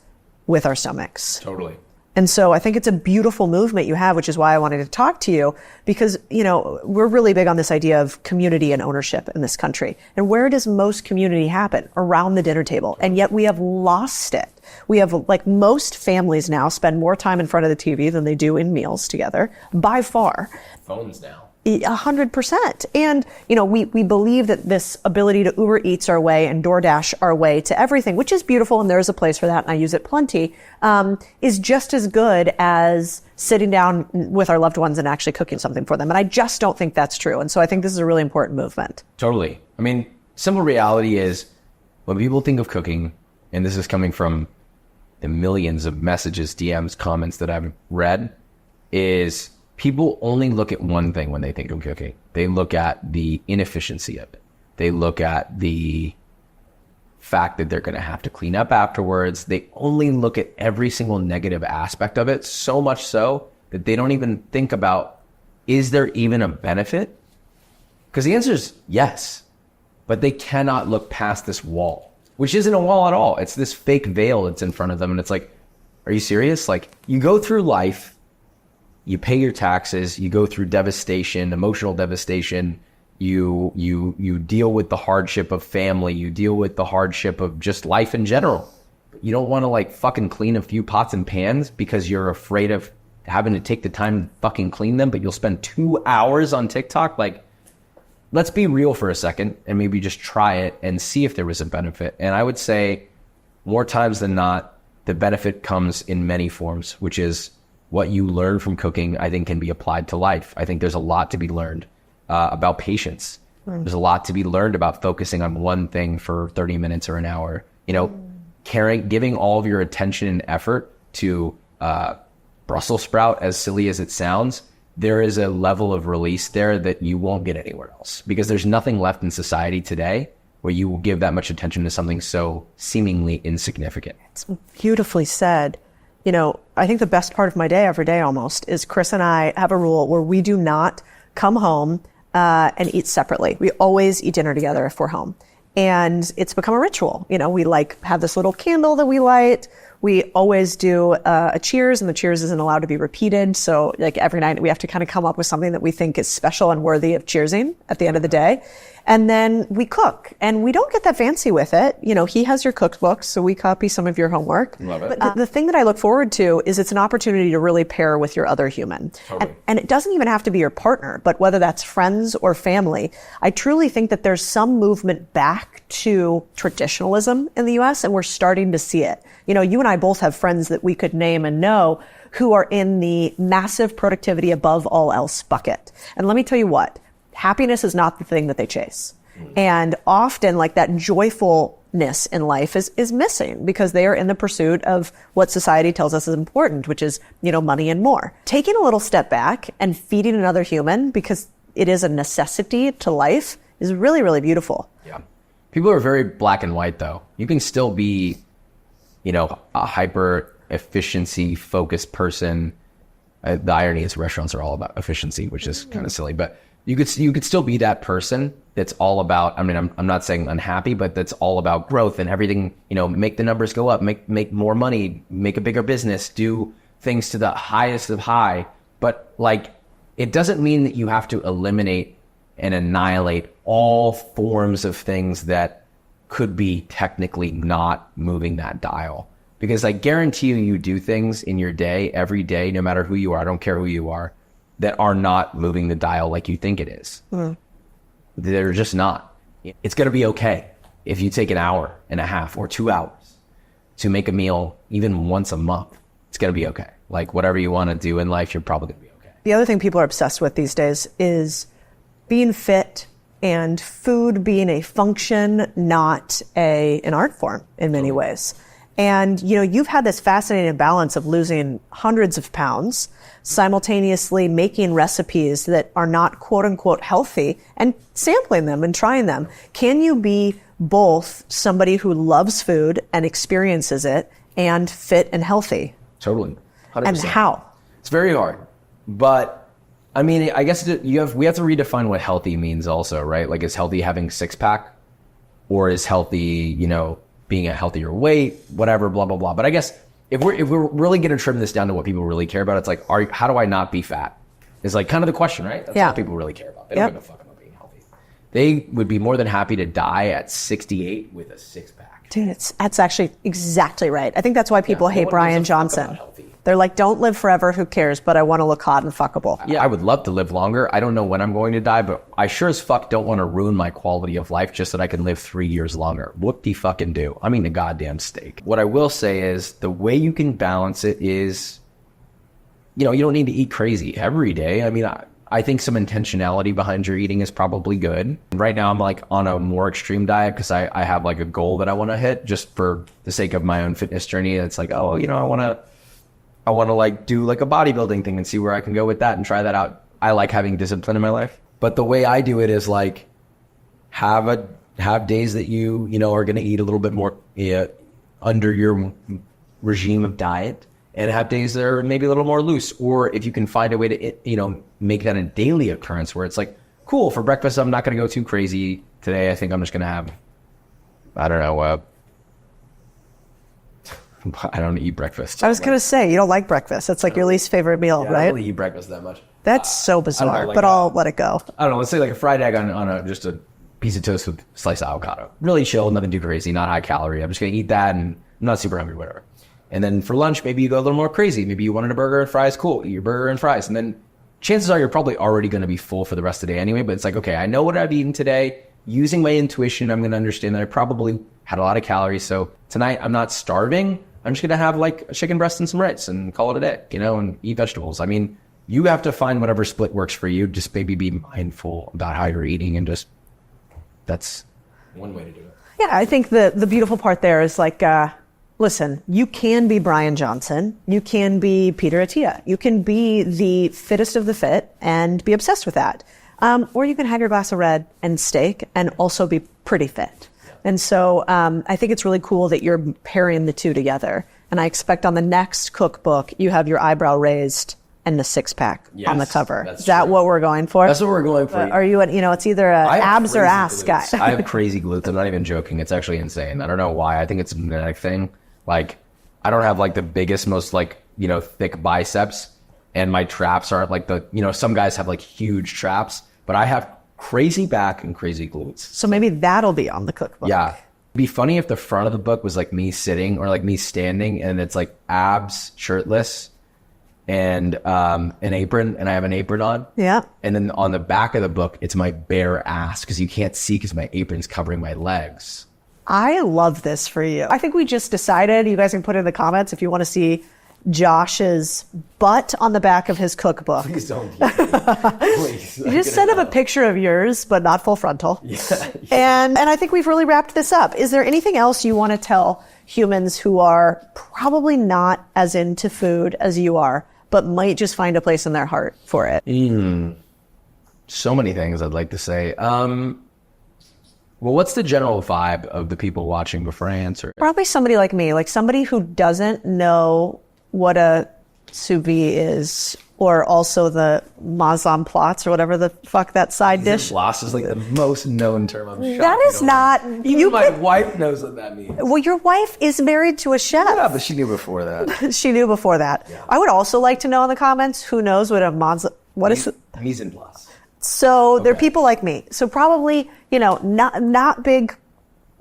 with our stomachs. Totally. And so I think it's a beautiful movement you have, which is why I wanted to talk to you, because, we're really big on this idea of community and ownership in this country. And where does most community happen? Around the dinner table. And yet we have lost it. We have, like, most families now spend more time in front of the TV than they do in meals together, by far. Phones now. 100%. And, we believe that this ability to Uber Eats our way and DoorDash our way to everything, which is beautiful, and there is a place for that, and I use it plenty, is just as good as sitting down with our loved ones and actually cooking something for them. And I just don't think that's true. And so I think this is a really important movement. Totally. I mean, simple reality is when people think of cooking, and this is coming from the millions of messages, DMs, comments that I've read, is people only look at one thing when they think of cooking. They look at the inefficiency of it. They look at the fact that they're going to have to clean up afterwards. They only look at every single negative aspect of it, so much so that they don't even think about, is there even a benefit? Because the answer is yes, but they cannot look past this wall, which isn't a wall at all. It's this fake veil that's in front of them. And it's like, are you serious? Like, you go through life, you pay your taxes, you go through devastation, emotional devastation, you deal with the hardship of family, you deal with the hardship of just life in general. You don't want to like fucking clean a few pots and pans because you're afraid of having to take the time to fucking clean them, but you'll spend 2 hours on TikTok. Like, let's be real for a second and maybe just try it and see if there was a benefit. And I would say more times than not, the benefit comes in many forms, which is what you learn from cooking, I think, can be applied to life. I think there's a lot to be learned about patience. There's a lot to be learned about focusing on one thing for 30 minutes or an hour. Giving all of your attention and effort to Brussels sprout, as silly as it sounds, there is a level of release there that you won't get anywhere else, because there's nothing left in society today where you will give that much attention to something so seemingly insignificant. It's beautifully said. You know, I think the best part of my day every day almost is Chris and I have a rule where we do not come home and eat separately. We always eat dinner together if we're home. And it's become a ritual. You know, we like have this little candle that we light. We always do a cheers, and the cheers isn't allowed to be repeated. So like every night we have to kind of come up with something that we think is special and worthy of cheersing at the end of the day. And then we cook, and we don't get that fancy with it. You know, he has your cookbooks, so we copy some of your homework. Love it. But the thing that I look forward to is it's an opportunity to really pair with your other human. Totally. And it doesn't even have to be your partner, but whether that's friends or family, I truly think that there's some movement back to traditionalism in the US, and we're starting to see it. You know, you and I both have friends that we could name and know who are in the massive productivity above all else bucket. And let me tell you what, happiness is not the thing that they chase. And often like that joyfulness in life is missing because they are in the pursuit of what society tells us is important, which is, you know, money and more. Taking a little step back and feeding another human because it is a necessity to life is really, really beautiful. Yeah. People are very black and white though. You can still be, you know, a hyper efficiency focused person. The irony is restaurants are all about efficiency, which is kind of silly, but you could still be that person that's all about, I mean, I'm not saying unhappy, but that's all about growth and everything, you know, make the numbers go up, make more money, make a bigger business, do things to the highest of high. But like, it doesn't mean that you have to eliminate and annihilate all forms of things that could be technically not moving that dial. Because I guarantee you do things in your day, every day, no matter who you are, I don't care who you are, that are not moving the dial like you think it is. Mm-hmm. They're just not. It's going to be okay if you take an hour and a half or 2 hours to make a meal even once a month. It's going to be okay. Like whatever you want to do in life, you're probably going to be okay. The other thing people are obsessed with these days is being fit and food being a function, not an art form in many ways. And, you know, you've had this fascinating balance of losing hundreds of pounds, simultaneously making recipes that are not quote unquote healthy and sampling them and trying them. Can you be both somebody who loves food and experiences it and fit and healthy? Totally. 100%. And how? It's very hard. But I mean, I guess we have to redefine what healthy means also, right? Like, is healthy having six pack, or is healthy, you know, being a healthier weight, whatever, blah, blah, blah. But I guess if we're really going to trim this down to what people really care about, it's like, how do I not be fat? Is like kind of the question, right? That's what people really care about. They don't give a fuck about being healthy. They would be more than happy to die at 68 with a six pack. Dude, that's actually exactly right. I think that's why people hate Brian Johnson. They're like, don't live forever, who cares? But I want to look hot and fuckable. Yeah, I would love to live longer. I don't know when I'm going to die, but I sure as fuck don't want to ruin my quality of life just so that I can live 3 years longer. Whoop-de-fucking do. I mean the goddamn steak. What I will say is the way you can balance it is, you know, you don't need to eat crazy every day. I mean, I think some intentionality behind your eating is probably good. Right now I'm like on a more extreme diet because I have like a goal that I want to hit just for the sake of my own fitness journey. It's like, oh, you know, I want to like do like a bodybuilding thing and see where I can go with that and try that out. I like having discipline in my life. But the way I do it is like have days that you know, are going to eat a little bit more under your regime of diet, and have days that are maybe a little more loose. Or if you can find a way to, you know, make that a daily occurrence where it's like, cool, for breakfast, I'm not going to go too crazy today. I think I'm just going to have, I don't know, I don't eat breakfast. I was going to say, you don't like breakfast. That's like your least favorite meal, right? I don't really eat breakfast that much. That's so bizarre, but I'll let it go. I don't know. Let's say like a fried egg on just a piece of toast with a slice of avocado. Really chill, nothing too crazy, not high calorie. I'm just going to eat that and I'm not super hungry, whatever. And then for lunch, maybe you go a little more crazy. Maybe you wanted a burger and fries. Cool, eat your burger and fries. And then chances are you're probably already going to be full for the rest of the day anyway. But it's like, okay, I know what I've eaten today. Using my intuition, I'm going to understand that I probably had a lot of calories. So tonight I'm not starving. I'm just going to have like a chicken breast and some rice and call it a day, you know, and eat vegetables. I mean, you have to find whatever split works for you. Just maybe be mindful about how you're eating, and just, that's one way to do it. Yeah, I think the beautiful part there is like listen, you can be Brian Johnson. You can be Peter Attia. You can be the fittest of the fit and be obsessed with that. Or you can have your glass of red and steak and also be pretty fit. And so I think it's really cool that you're pairing the two together. And I expect on the next cookbook, you have your eyebrow raised and the six-pack on the cover. Is that what we're going for? That's what we're going for. Are you, it's either abs or ass guy. I have crazy glutes. I'm not even joking. It's actually insane. I don't know why. I think it's a genetic thing. Like, I don't have like the biggest, most like, thick biceps, and my traps aren't like some guys have like huge traps, but I have crazy back and crazy glutes. So maybe that'll be on the cookbook. Yeah. It'd be funny if the front of the book was like me sitting or like me standing, and it's like abs, shirtless, and an apron, and I have an apron on. Yeah. And then on the back of the book, it's my bare ass because you can't see because my apron's covering my legs. I love this for you. I think we just decided, you guys can put in the comments if you want to see Josh's butt on the back of his cookbook. Please don't. Please. You just send him a picture of yours, but not full frontal. Yeah. And I think we've really wrapped this up. Is there anything else you want to tell humans who are probably not as into food as you are, but might just find a place in their heart for it? So many things I'd like to say. Well, what's the general vibe of the people watching before I answer? Probably somebody like me, like somebody who doesn't know what a sous vide is, or also the mise en place, or whatever the fuck that side dish. Floss is like the most known term. I'm shocked. That is not. Even my wife knows what that means. Well, your wife is married to a chef. Yeah, but she knew before that. She knew before that. Yeah. I would also like to know in the comments who knows what a mise en place. So they're people like me. So probably, not big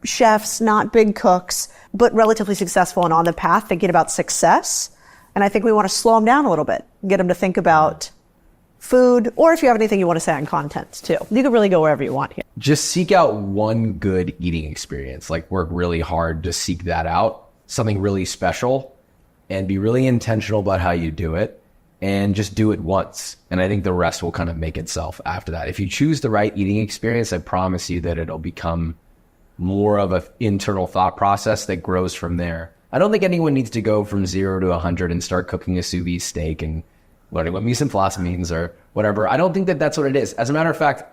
chefs, not big cooks, but relatively successful and on the path thinking about success. And I think we want to slow them down a little bit, get them to think about food, or if you have anything you want to say on content too. You can really go wherever you want here. Just seek out one good eating experience. Like, work really hard to seek that out, something really special, and be really intentional about how you do it. And just do it once. And I think the rest will kind of make itself after that. If you choose the right eating experience, I promise you that it'll become more of an internal thought process that grows from there. I don't think anyone needs to go from 0 to 100 and start cooking a sous vide steak and learning what mise en place means or whatever. I don't think that that's what it is. As a matter of fact,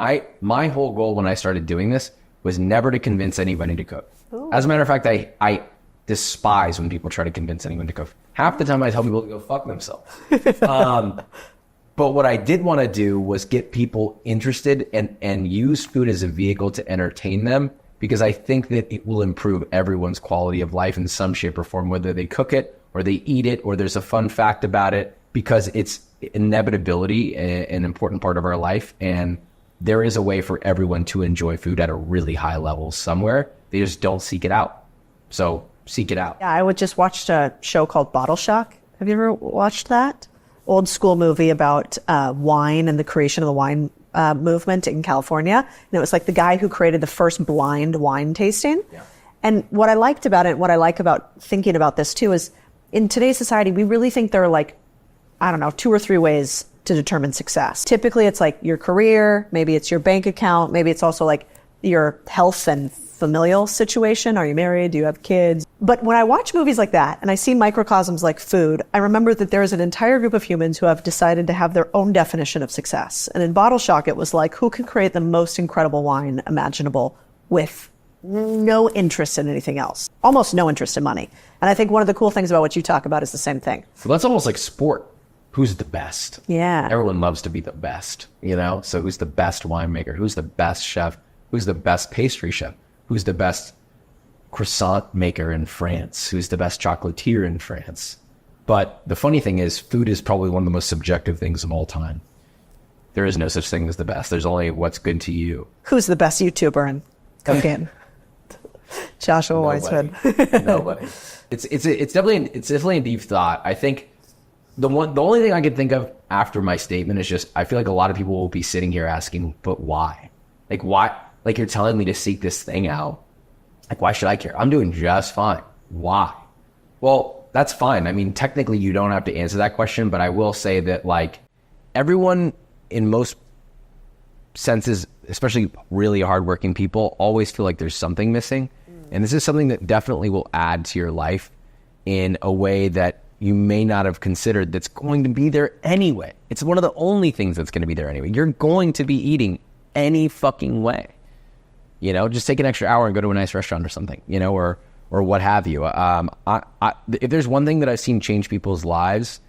my whole goal when I started doing this was never to convince anybody to cook. Ooh. As a matter of fact, I despise when people try to convince anyone to cook. Half the time I tell people to go fuck themselves. But what I did want to do was get people interested and use food as a vehicle to entertain them, because I think that it will improve everyone's quality of life in some shape or form, whether they cook it or they eat it or there's a fun fact about it, because it's inevitability, an important part of our life. And there is a way for everyone to enjoy food at a really high level somewhere. They just don't seek it out. So seek it out. Yeah, I just watched a show called Bottle Shock. Have you ever watched that? Old school movie about wine and the creation of the wine movement in California. And it was like the guy who created the first blind wine tasting. Yeah. And what I liked about it, what I like about thinking about this too, is in today's society, we really think there are like, 2 or 3 ways to determine success. Typically it's like your career, maybe it's your bank account, maybe it's also like your health and familial situation. Are you married? Do you have kids? But when I watch movies like that and I see microcosms like food, I remember that there is an entire group of humans who have decided to have their own definition of success. And in Bottle Shock, it was like, who can create the most incredible wine imaginable with no interest in anything else, almost no interest in money. And I think one of the cool things about what you talk about is the same thing. So that's almost like sport. Who's the best? Yeah. Everyone loves to be the best, So who's the best winemaker? Who's the best chef? Who's the best pastry chef? Who's the best croissant maker in France? Who's the best chocolatier in France? But the funny thing is, food is probably one of the most subjective things of all time. There is no such thing as the best. There's only what's good to you. Who's the best YouTuber in cooking? Joshua Weissman. Nobody. It's definitely a deep thought. I think the only thing I could think of after my statement is just, I feel like a lot of people will be sitting here asking, but why? Like, why? Like, you're telling me to seek this thing out. Like, why should I care? I'm doing just fine. Why? Well, that's fine. I mean, technically you don't have to answer that question, but I will say that, like, everyone in most senses, especially really hardworking people, always feel like there's something missing. And this is something that definitely will add to your life. in a way that you may not have considered that's going to be there anyway. It's one of the only things that's going to be there anyway. You're going to be eating any fucking way. You know, just take an extra hour and go to a nice restaurant or something, you know, or what have you. If there's one thing that I've seen change people's lives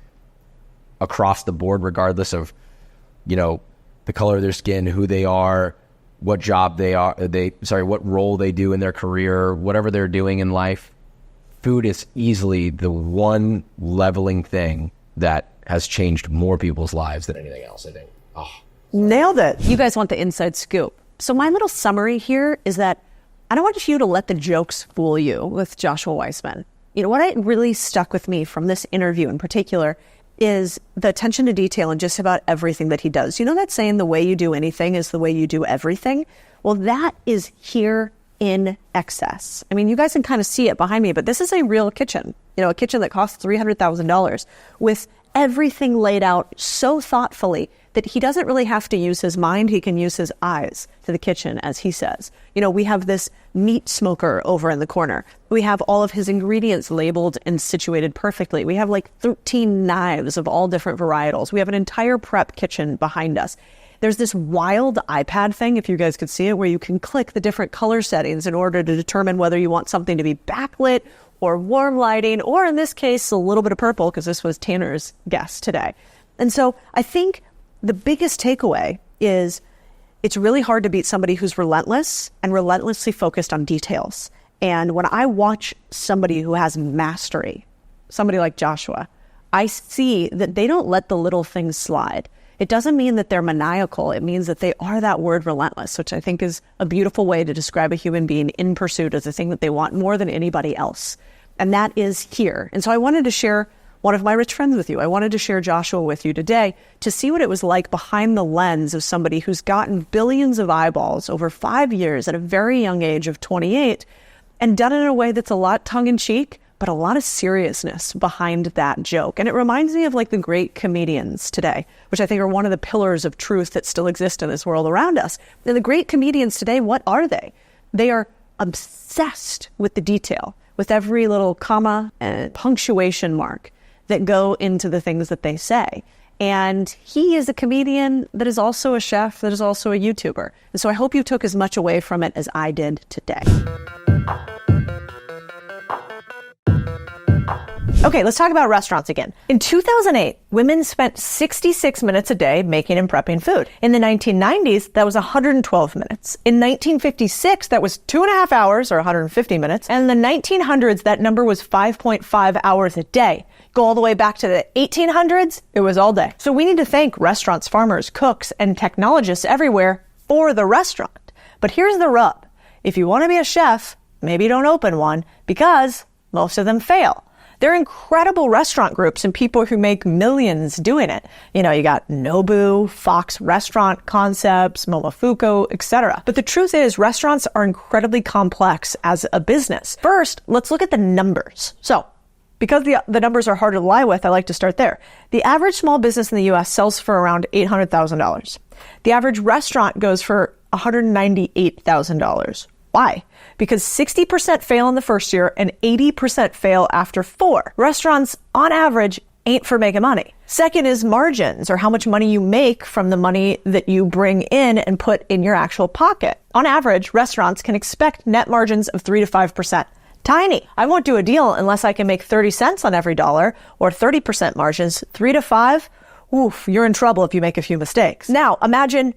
across the board, regardless of, you know, the color of their skin, who they are, what job what role they do in their career, whatever they're doing in life, food is easily the one leveling thing that has changed more people's lives than anything else, I think. Oh. Nailed it. You guys want the inside scoop. So my little summary here is that I don't want you to let the jokes fool you with Joshua Weissman. You know, what really stuck with me from this interview in particular is the attention to detail in just about everything that he does. You know that saying, the way you do anything is the way you do everything? Well, that is here in excess. I mean, you guys can kind of see it behind me, but this is a real kitchen. You know, a kitchen that costs $300,000 with everything laid out so thoughtfully that he doesn't really have to use his mind. He can use his eyes to the kitchen, as he says. You know, we have this meat smoker over in the corner. We have all of his ingredients labeled and situated perfectly. We have like 13 knives of all different varietals. We have an entire prep kitchen behind us. There's this wild iPad thing, if you guys could see it, where you can click the different color settings in order to determine whether you want something to be backlit or warm lighting, or in this case, a little bit of purple, because this was Tanner's guess today. And so I think the biggest takeaway is it's really hard to beat somebody who's relentless and relentlessly focused on details. And when I watch somebody who has mastery, somebody like Joshua, I see that they don't let the little things slide. It doesn't mean that they're maniacal. It means that they are that word relentless, which I think is a beautiful way to describe a human being in pursuit of the thing that they want more than anybody else. And that is here. And so I wanted to share one of my rich friends with you. I wanted to share Joshua with you today to see what it was like behind the lens of somebody who's gotten billions of eyeballs over 5 years at a very young age of 28 and done it in a way that's a lot tongue-in-cheek, but a lot of seriousness behind that joke. And it reminds me of like the great comedians today, which I think are one of the pillars of truth that still exist in this world around us. And the great comedians today, what are they? They are obsessed with the detail, with every little comma and punctuation mark that go into the things that they say. And he is a comedian that is also a chef, that is also a YouTuber. And so I hope you took as much away from it as I did today. Okay, let's talk about restaurants again. In 2008, women spent 66 minutes a day making and prepping food. In the 1990s, that was 112 minutes. In 1956, that was 2.5 hours or 150 minutes. And in the 1900s, that number was 5.5 hours a day. Go all the way back to the 1800s, it was all day. So we need to thank restaurants, farmers, cooks, and technologists everywhere for the restaurant. But here's the rub. If you want to be a chef, maybe don't open one, because most of them fail. There are incredible restaurant groups and people who make millions doing it. You know, you got Nobu, Fox Restaurant Concepts, Momofuku, etc. But the truth is, restaurants are incredibly complex as a business. First, let's look at the numbers. So, because the numbers are hard to lie with, I like to start there. The average small business in the U.S. sells for around $800,000. The average restaurant goes for $198,000. Why? Because 60% fail in the first year and 80% fail after 4. Restaurants, on average, ain't for making money. Second is margins, or how much money you make from the money that you bring in and put in your actual pocket. On average, restaurants can expect net margins of 3 to 5%. Tiny. I won't do a deal unless I can make 30 cents on every dollar, or 30% margins. 3 to 5, oof, you're in trouble if you make a few mistakes. Now, imagine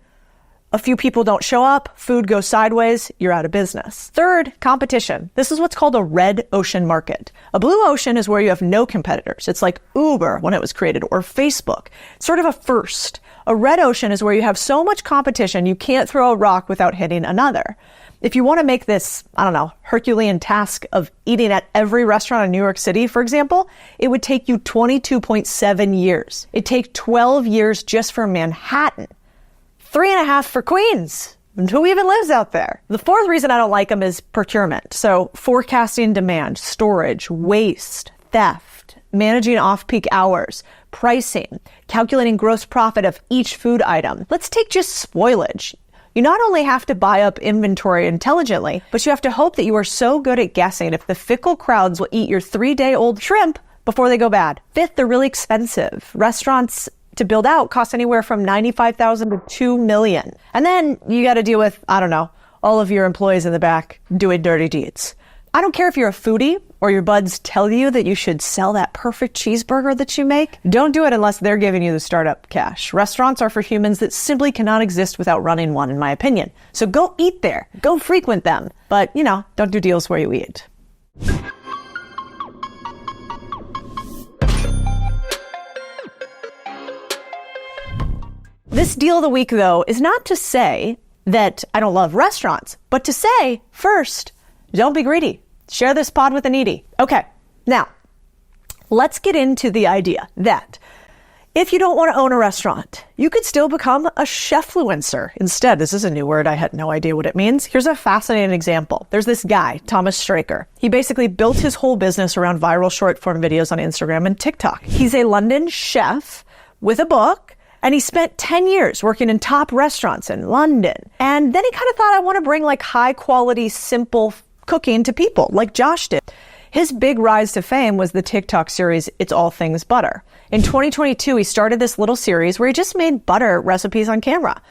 a few people don't show up, food goes sideways, you're out of business. Third, competition. This is what's called a red ocean market. A blue ocean is where you have no competitors. It's like Uber when it was created, or Facebook. It's sort of a first. A red ocean is where you have so much competition you can't throw a rock without hitting another. If you want to make this, Herculean task of eating at every restaurant in New York City, for example, it would take you 22.7 years. It'd take 12 years just for Manhattan. 3.5 for Queens. Who even lives out there? The fourth reason I don't like them is procurement. So forecasting demand, storage, waste, theft, managing off-peak hours, pricing, calculating gross profit of each food item. Let's take just spoilage. You not only have to buy up inventory intelligently, but you have to hope that you are so good at guessing if the fickle crowds will eat your 3-day-old shrimp before they go bad. Fifth, they're really expensive. Restaurants to build out cost anywhere from $95,000 to $2 million. And then you got to deal with, I don't know, all of your employees in the back doing dirty deeds. I don't care if you're a foodie or your buds tell you that you should sell that perfect cheeseburger that you make. Don't do it unless they're giving you the startup cash. Restaurants are for humans that simply cannot exist without running one, in my opinion. So go eat there. Go frequent them. But, don't do deals where you eat. This deal of the week, though, is not to say that I don't love restaurants, but to say, first, don't be greedy. Share this pod with the needy. Okay, now, let's get into the idea that if you don't want to own a restaurant, you could still become a chefluencer instead. This is a new word. I had no idea what it means. Here's a fascinating example. There's this guy, Thomas Straker. He basically built his whole business around viral short-form videos on Instagram and TikTok. He's a London chef with a book, and he spent 10 years working in top restaurants in London. And then he kind of thought, I want to bring high quality, simple cooking to people like Josh did. His big rise to fame was the TikTok series, It's All Things Butter. In 2022, he started this little series where he just made butter recipes on camera.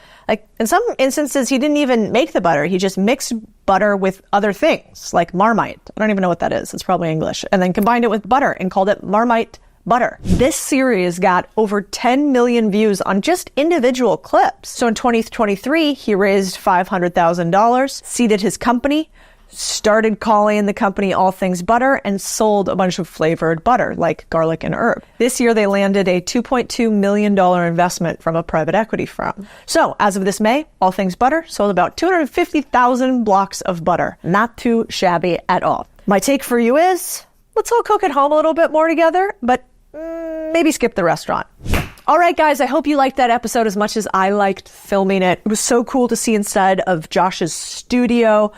In some instances, he didn't even make the butter. He just mixed butter with other things like Marmite. I don't even know what that is. It's probably English. And then combined it with butter and called it Marmite butter. This series got over 10 million views on just individual clips. So in 2023, he raised $500,000, seeded his company, started calling the company All Things Butter, and sold a bunch of flavored butter like garlic and herb. This year, they landed a $2.2 million investment from a private equity firm. So as of this May, All Things Butter sold about 250,000 blocks of butter. Not too shabby at all. My take for you is, let's all cook at home a little bit more together, but maybe skip the restaurant. All right, guys, I hope you liked that episode as much as I liked filming it. It was so cool to see inside of Josh's studio.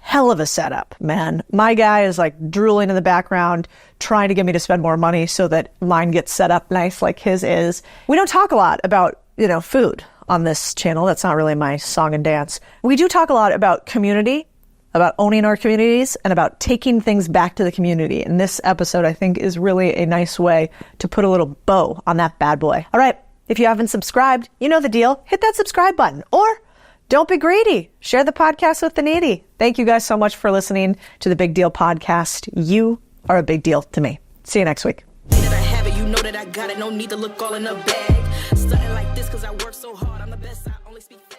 Hell of a setup, man. My guy is drooling in the background, trying to get me to spend more money so that mine gets set up nice like his is. We don't talk a lot about, food on this channel. That's not really my song and dance. We do talk a lot about community, about owning our communities, and about taking things back to the community. And this episode, I think, is really a nice way to put a little bow on that bad boy. All right, if you haven't subscribed, you know the deal. Hit that subscribe button. Or don't be greedy. Share the podcast with the needy. Thank you guys so much for listening to the Big Deal podcast. You are a big deal to me. See you next week. That I have it, you know that I got it. No need to look all in the bag. Stunting like this because I work so hard. I'm the best. I only speak facts.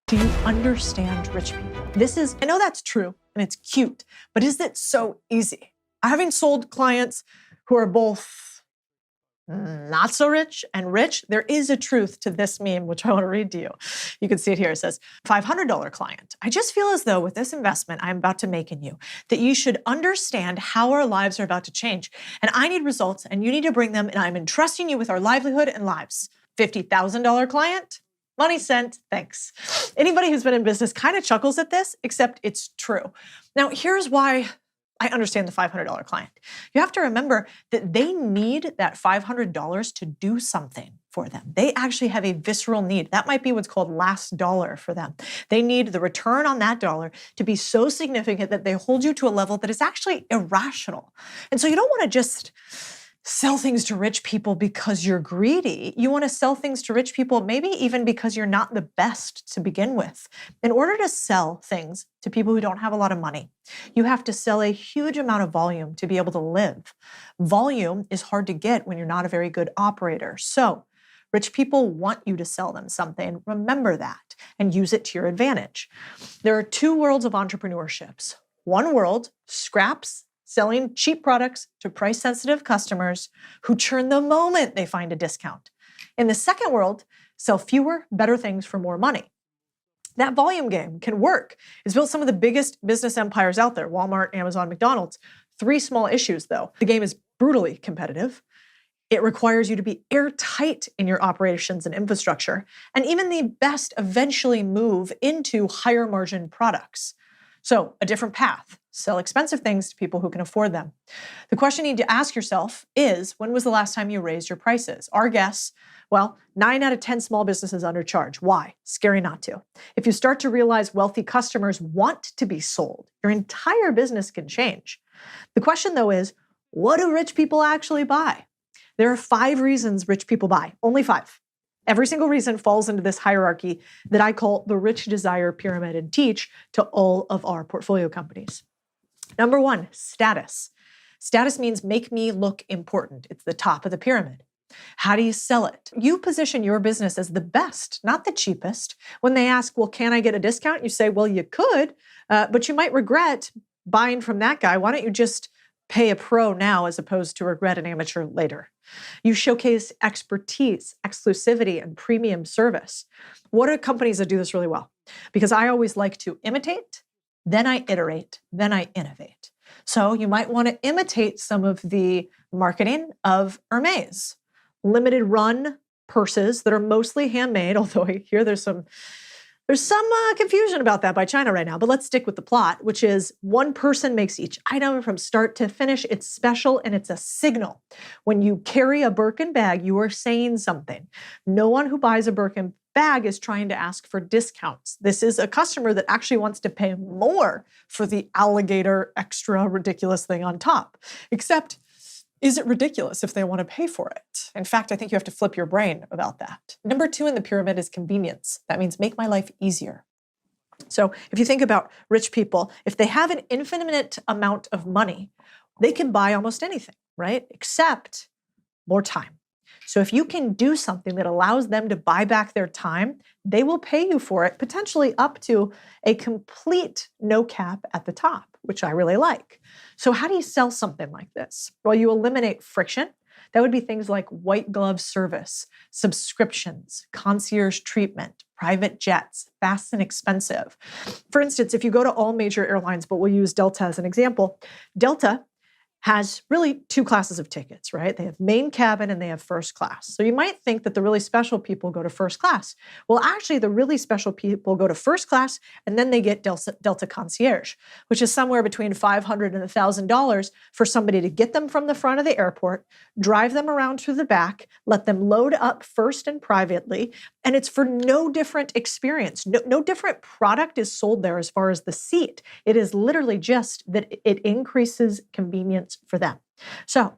Do you understand rich people? I know that's true and it's cute, but is it so easy? Having sold clients who are both not so rich and rich, there is a truth to this meme, which I want to read to you. You can see it here. It says, $500 client. I just feel as though with this investment I'm about to make in you, that you should understand how our lives are about to change. And I need results and you need to bring them, and I'm entrusting you with our livelihood and lives. $50,000 client. Money sent, thanks. Anybody who's been in business kind of chuckles at this, except it's true. Now, here's why I understand the $500 client. You have to remember that they need that $500 to do something for them. They actually have a visceral need. That might be what's called last dollar for them. They need the return on that dollar to be so significant that they hold you to a level that is actually irrational. And so you don't want to just sell things to rich people because you're greedy. You want to sell things to rich people, maybe even because you're not the best to begin with. In order to sell things to people who don't have a lot of money, you have to sell a huge amount of volume to be able to live. Volume is hard to get when you're not a very good operator. So rich people want you to sell them something. Remember that and use it to your advantage. There are two worlds of entrepreneurships. One world, scraps, selling cheap products to price-sensitive customers who churn the moment they find a discount. In the second world, sell fewer, better things for more money. That volume game can work. It's built some of the biggest business empires out there, Walmart, Amazon, McDonald's. Three small issues, though. The game is brutally competitive. It requires you to be airtight in your operations and infrastructure, and even the best eventually move into higher margin products. So a different path, sell expensive things to people who can afford them. The question you need to ask yourself is, when was the last time you raised your prices? Our guess, well, 9 out of 10 small businesses undercharge. Why? Scary not to. If you start to realize wealthy customers want to be sold, your entire business can change. The question though is, what do rich people actually buy? There are 5 reasons rich people buy, only 5. Every single reason falls into this hierarchy that I call the rich desire pyramid and teach to all of our portfolio companies. Number 1, status. Status means make me look important. It's the top of the pyramid. How do you sell it? You position your business as the best, not the cheapest. When they ask, well, can I get a discount? You say, well, you could, but you might regret buying from that guy. Why don't you just pay a pro now as opposed to regret an amateur later? You showcase expertise, exclusivity, and premium service. What are companies that do this really well? Because I always like to imitate, then I iterate, then I innovate. So you might want to imitate some of the marketing of Hermes, limited run purses that are mostly handmade, although I hear there's some confusion about that by China right now, but let's stick with the plot, which is one person makes each item from start to finish. It's special and it's a signal. When you carry a Birkin bag, you are saying something. No one who buys a Birkin bag is trying to ask for discounts. This is a customer that actually wants to pay more for the alligator extra ridiculous thing on top. Except, is it ridiculous if they want to pay for it? In fact, I think you have to flip your brain about that. Number 2 in the pyramid is convenience. That means make my life easier. So if you think about rich people, if they have an infinite amount of money, they can buy almost anything, right? Except more time. So if you can do something that allows them to buy back their time, they will pay you for it, potentially up to a complete no cap at the top, which I really like. So how do you sell something like this? Well, you eliminate friction. That would be things like white glove service, subscriptions, concierge treatment, private jets, fast and expensive. For instance, if you go to all major airlines, but we'll use Delta as an example, Delta has really 2 classes of tickets, right? They have main cabin and they have first class. So you might think that the really special people go to first class. Well, actually, the really special people go to first class and then they get Delta Concierge, which is somewhere between $500 and $1,000 for somebody to get them from the front of the airport, drive them around to the back, let them load up first and privately, and it's for no different experience. No different product is sold there as far as the seat. It is literally just that it increases convenience for them. So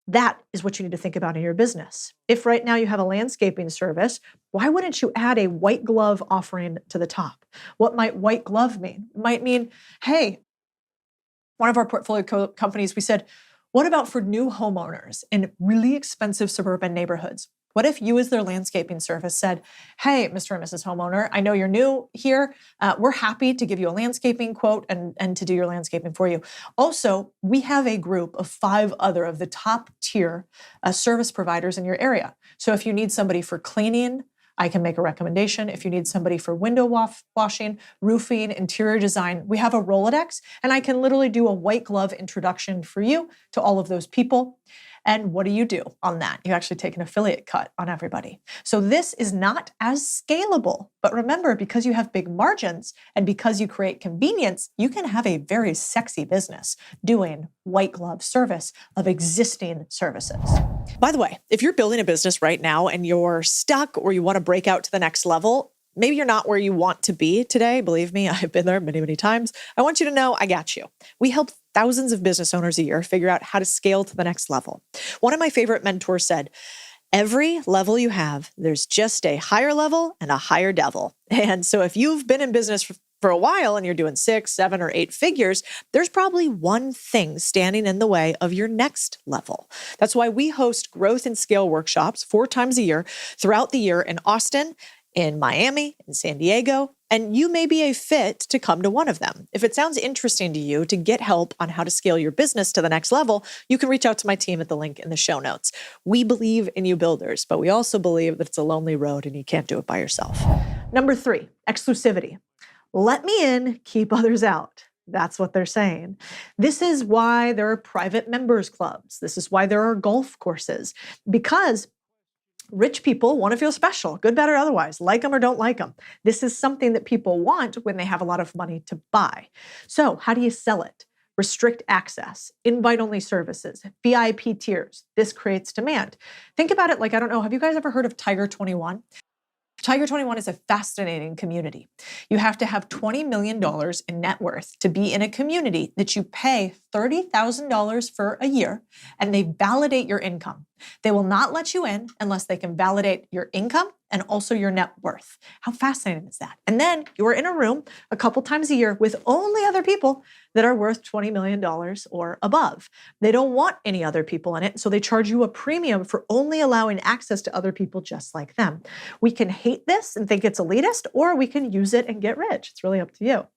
that is what you need to think about in your business. If right now you have a landscaping service, why wouldn't you add a white glove offering to the top? What might white glove mean? It might mean, hey, one of our portfolio companies, we said, what about for new homeowners in really expensive suburban neighborhoods? What if you as their landscaping service said, hey, Mr. and Mrs. Homeowner, I know you're new here. We're happy to give you a landscaping quote and to do your landscaping for you. Also, we have a group of 5 other of the top tier service providers in your area. So if you need somebody for cleaning, I can make a recommendation. If you need somebody for window washing, roofing, interior design, we have a Rolodex, and I can literally do a white glove introduction for you to all of those people. And what do you do on that? You actually take an affiliate cut on everybody. So this is not as scalable, but remember, because you have big margins and because you create convenience, you can have a very sexy business doing white glove service of existing services. By the way, if you're building a business right now and you're stuck or you want to break out to the next level, maybe you're not where you want to be today. Believe me, I've been there many, many times. I want you to know I got you. We help thousands of business owners a year figure out how to scale to the next level. One of my favorite mentors said, every level you have, there's just a higher level and a higher devil. And so if you've been in business for a while and you're doing 6, 7, or 8 figures, there's probably one thing standing in the way of your next level. That's why we host growth and scale workshops 4 times a year throughout the year in Austin, in Miami, in San Diego, and you may be a fit to come to one of them. If it sounds interesting to you to get help on how to scale your business to the next level, you can reach out to my team at the link in the show notes. We believe in you builders, but we also believe that it's a lonely road and you can't do it by yourself. Number 3, exclusivity. Let me in, keep others out. That's what they're saying. This is why there are private members clubs. This is why there are golf courses, because rich people want to feel special, good, bad, or otherwise, like them or don't like them. This is something that people want when they have a lot of money to buy. So how do you sell it? Restrict access, invite-only services, VIP tiers. This creates demand. Think about it like, I don't know, have you guys ever heard of Tiger 21? Tiger 21 is a fascinating community. You have to have $20 million in net worth to be in a community that you pay $30,000 for a year, and they validate your income. They will not let you in unless they can validate your income and also your net worth. How fascinating is that? And then you are in a room a couple times a year with only other people that are worth $20 million or above. They don't want any other people in it, so they charge you a premium for only allowing access to other people just like them. We can hate this and think it's elitist, or we can use it and get rich. It's really up to you.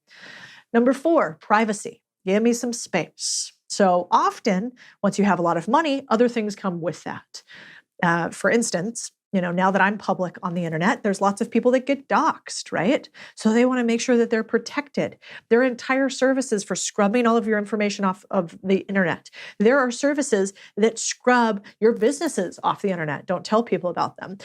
Number 4, privacy. Give me some space. So often, once you have a lot of money, other things come with that. For instance, now that I'm public on the internet, there's lots of people that get doxxed, right? So they want to make sure that they're protected. There are entire services for scrubbing all of your information off of the internet. There are services that scrub your businesses off the internet. Don't tell people about them.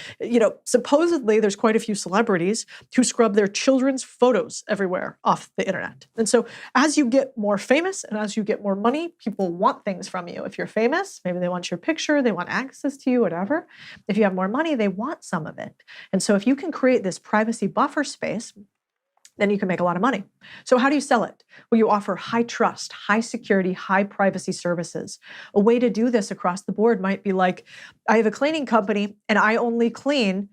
Supposedly there's quite a few celebrities who scrub their children's photos everywhere off the internet. And so as you get more famous and as you get more money, people want things from you. If you're famous, maybe they want your picture, they want access to you, whatever. If you have more money, they want some of it. And so if you can create this privacy buffer space, then you can make a lot of money. So how do you sell it? Well, you offer high trust, high security, high privacy services. A way to do this across the board might be like, I have a cleaning company and I only clean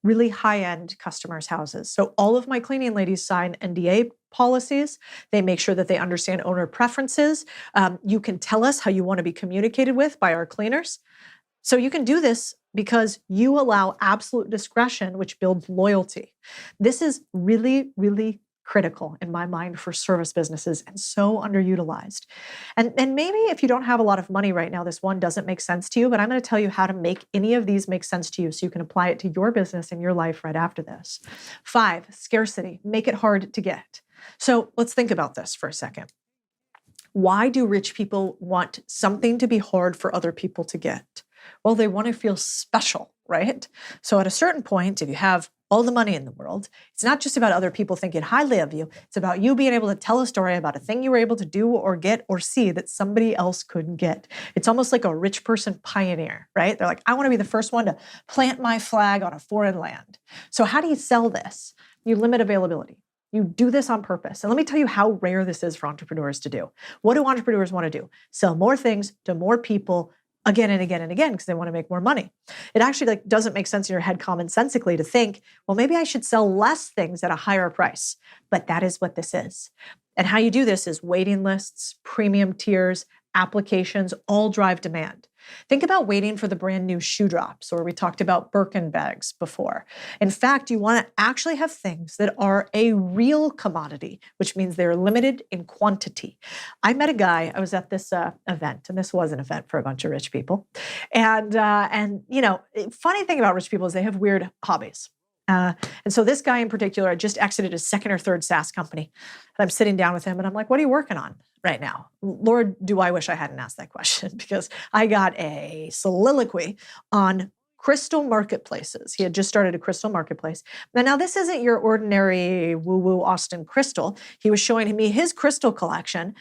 really high-end customers' houses. So all of my cleaning ladies sign NDA policies. They make sure that they understand owner preferences. You can tell us how you want to be communicated with by our cleaners. So you can do this because you allow absolute discretion, which builds loyalty. This is really, really critical in my mind for service businesses and so underutilized. And maybe if you don't have a lot of money right now, this one doesn't make sense to you, but I'm going to tell you how to make any of these make sense to you so you can apply it to your business and your life right after this. 5, scarcity. Make it hard to get. So let's think about this for a second. Why do rich people want something to be hard for other people to get? Well, they want to feel special, right? So at a certain point, if you have all the money in the world, it's not just about other people thinking highly of you. It's about you being able to tell a story about a thing you were able to do or get or see that somebody else couldn't get. It's almost like a rich person pioneer, right? They're like, I want to be the first one to plant my flag on a foreign land. So how do you sell this? You limit availability. You do this on purpose. And let me tell you how rare this is for entrepreneurs to do. What do entrepreneurs want to do? Sell more things to more people again and again and again because they want to make more money. It actually doesn't make sense in your head commonsensically to think, well, maybe I should sell less things at a higher price. But that is what this is. And how you do this is waiting lists, premium tiers, applications, all drive demand. Think about waiting for the brand new shoe drops, or we talked about Birkin bags before. In fact, you want to actually have things that are a real commodity, which means they're limited in quantity. I met a guy, I was at this event, and this was an event for a bunch of rich people. And funny thing about rich people is they have weird hobbies. And so this guy in particular had just exited his second or third SaaS company. And I'm sitting down with him and I'm like, what are you working on right now? Lord, do I wish I hadn't asked that question because I got a soliloquy on crystal marketplaces. He had just started a crystal marketplace. Now this isn't your ordinary woo-woo Austin crystal. He was showing me his crystal collection,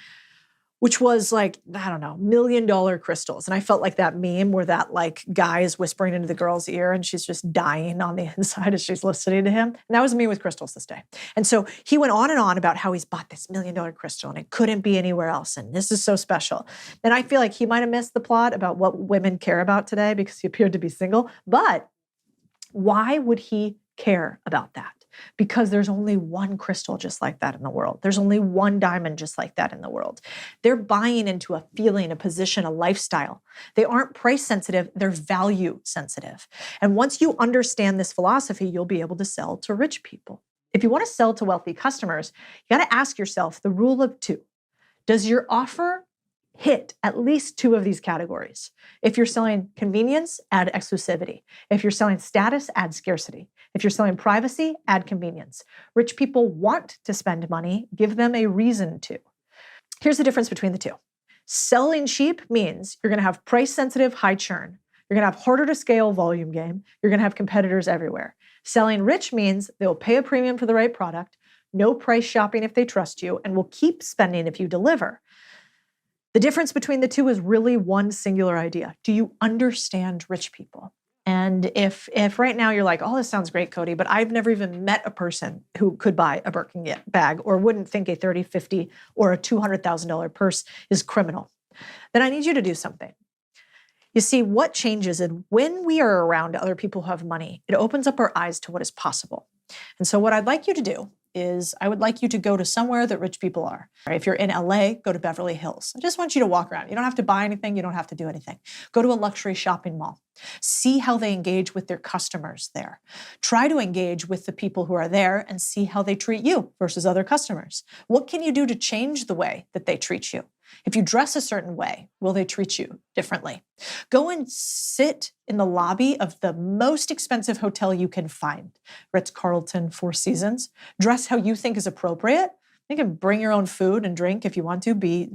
which was like, I don't know, $1 million crystals. And I felt like that meme where that like guy is whispering into the girl's ear and she's just dying on the inside as she's listening to him. And that was me with crystals this day. And so he went on and on about how he's bought this $1 million crystal and it couldn't be anywhere else. And this is so special. And I feel like he might have missed the plot about what women care about today because he appeared to be single. But why would he care about that? Because there's only one crystal just like that in the world. There's only one diamond just like that in the world. They're buying into a feeling, a position, a lifestyle. They aren't price sensitive, they're value sensitive. And once you understand this philosophy, you'll be able to sell to rich people. If you want to sell to wealthy customers, you got to ask yourself the rule of 2. Does your offer hit at least 2 of these categories? If you're selling convenience, add exclusivity. If you're selling status, add scarcity. If you're selling privacy, add convenience. Rich people want to spend money, give them a reason to. Here's the difference between the 2. Selling cheap means you're going to have price sensitive, high churn. You're going to have harder to scale volume game. You're going to have competitors everywhere. Selling rich means they'll pay a premium for the right product, no price shopping if they trust you, and will keep spending if you deliver. The difference between the 2 is really one singular idea. Do you understand rich people? And if right now you're like, oh, this sounds great, Cody, but I've never even met a person who could buy a Birkin bag or wouldn't think a $30,000, $50,000, or a $200,000 purse is criminal, then I need you to do something. You see, what changes is when we are around other people who have money, it opens up our eyes to what is possible. And so what I'd like you to do is I would like you to go to somewhere that rich people are. If you're in LA, go to Beverly Hills. I just want you to walk around. You don't have to buy anything. You don't have to do anything. Go to a luxury shopping mall. See how they engage with their customers there. Try to engage with the people who are there and see how they treat you versus other customers. What can you do to change the way that they treat you? If you dress a certain way, will they treat you differently? Go and sit in the lobby of the most expensive hotel you can find. Ritz-Carlton, Four Seasons. Dress how you think is appropriate. You can bring your own food and drink if you want to. Be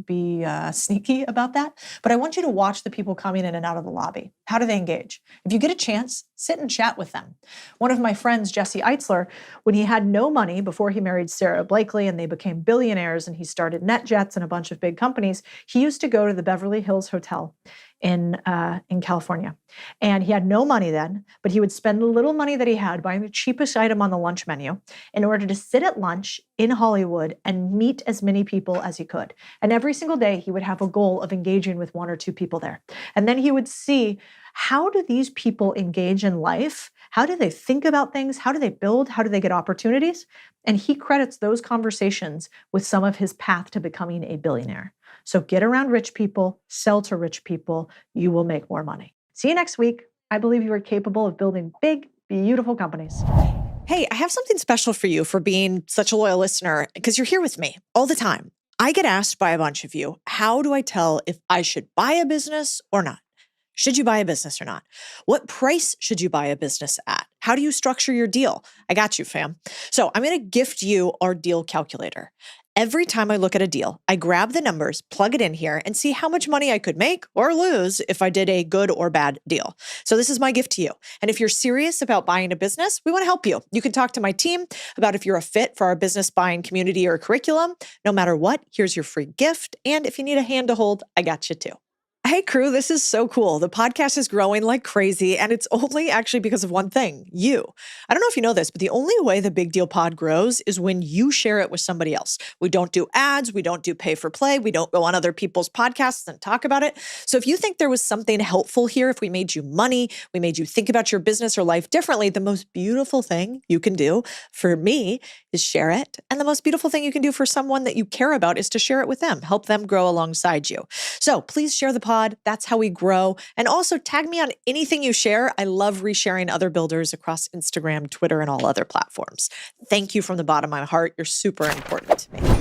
sneaky about that. But I want you to watch the people coming in and out of the lobby. How do they engage? If you get a chance, sit and chat with them. One of my friends, Jesse Eitzler, when he had no money before he married Sarah Blakely and they became billionaires and he started NetJets and a bunch of big companies, he used to go to the Beverly Hills Hotel in California. And he had no money then, but he would spend the little money that he had buying the cheapest item on the lunch menu in order to sit at lunch in Hollywood and meet as many people as he could. And every single day he would have a goal of engaging with 1 or 2 people there. And then he would see, how do these people engage in life? How do they think about things? How do they build? How do they get opportunities? And he credits those conversations with some of his path to becoming a billionaire. So get around rich people, sell to rich people, you will make more money. See you next week. I believe you are capable of building big, beautiful companies. Hey, I have something special for you for being such a loyal listener because you're here with me all the time. I get asked by a bunch of you, how do I tell if I should buy a business or not? Should you buy a business or not? What price should you buy a business at? How do you structure your deal? I got you, fam. So I'm going to gift you our deal calculator. Every time I look at a deal, I grab the numbers, plug it in here, and see how much money I could make or lose if I did a good or bad deal. So this is my gift to you. And if you're serious about buying a business, we want to help you. You can talk to my team about if you're a fit for our business buying community or curriculum. No matter what, here's your free gift. And if you need a hand to hold, I got you too. Hey crew, this is so cool. The podcast is growing like crazy, and it's only actually because of one thing, you. I don't know if you know this, but the only way the Big Deal Pod grows is when you share it with somebody else. We don't do ads. We don't do pay for play. We don't go on other people's podcasts and talk about it. So if you think there was something helpful here, if we made you money, we made you think about your business or life differently, the most beautiful thing you can do for me is share it. And the most beautiful thing you can do for someone that you care about is to share it with them, help them grow alongside you. So please share the pod. That's how we grow. And also tag me on anything you share. I love resharing other builders across Instagram, Twitter, and all other platforms. Thank you from the bottom of my heart. You're super important to me.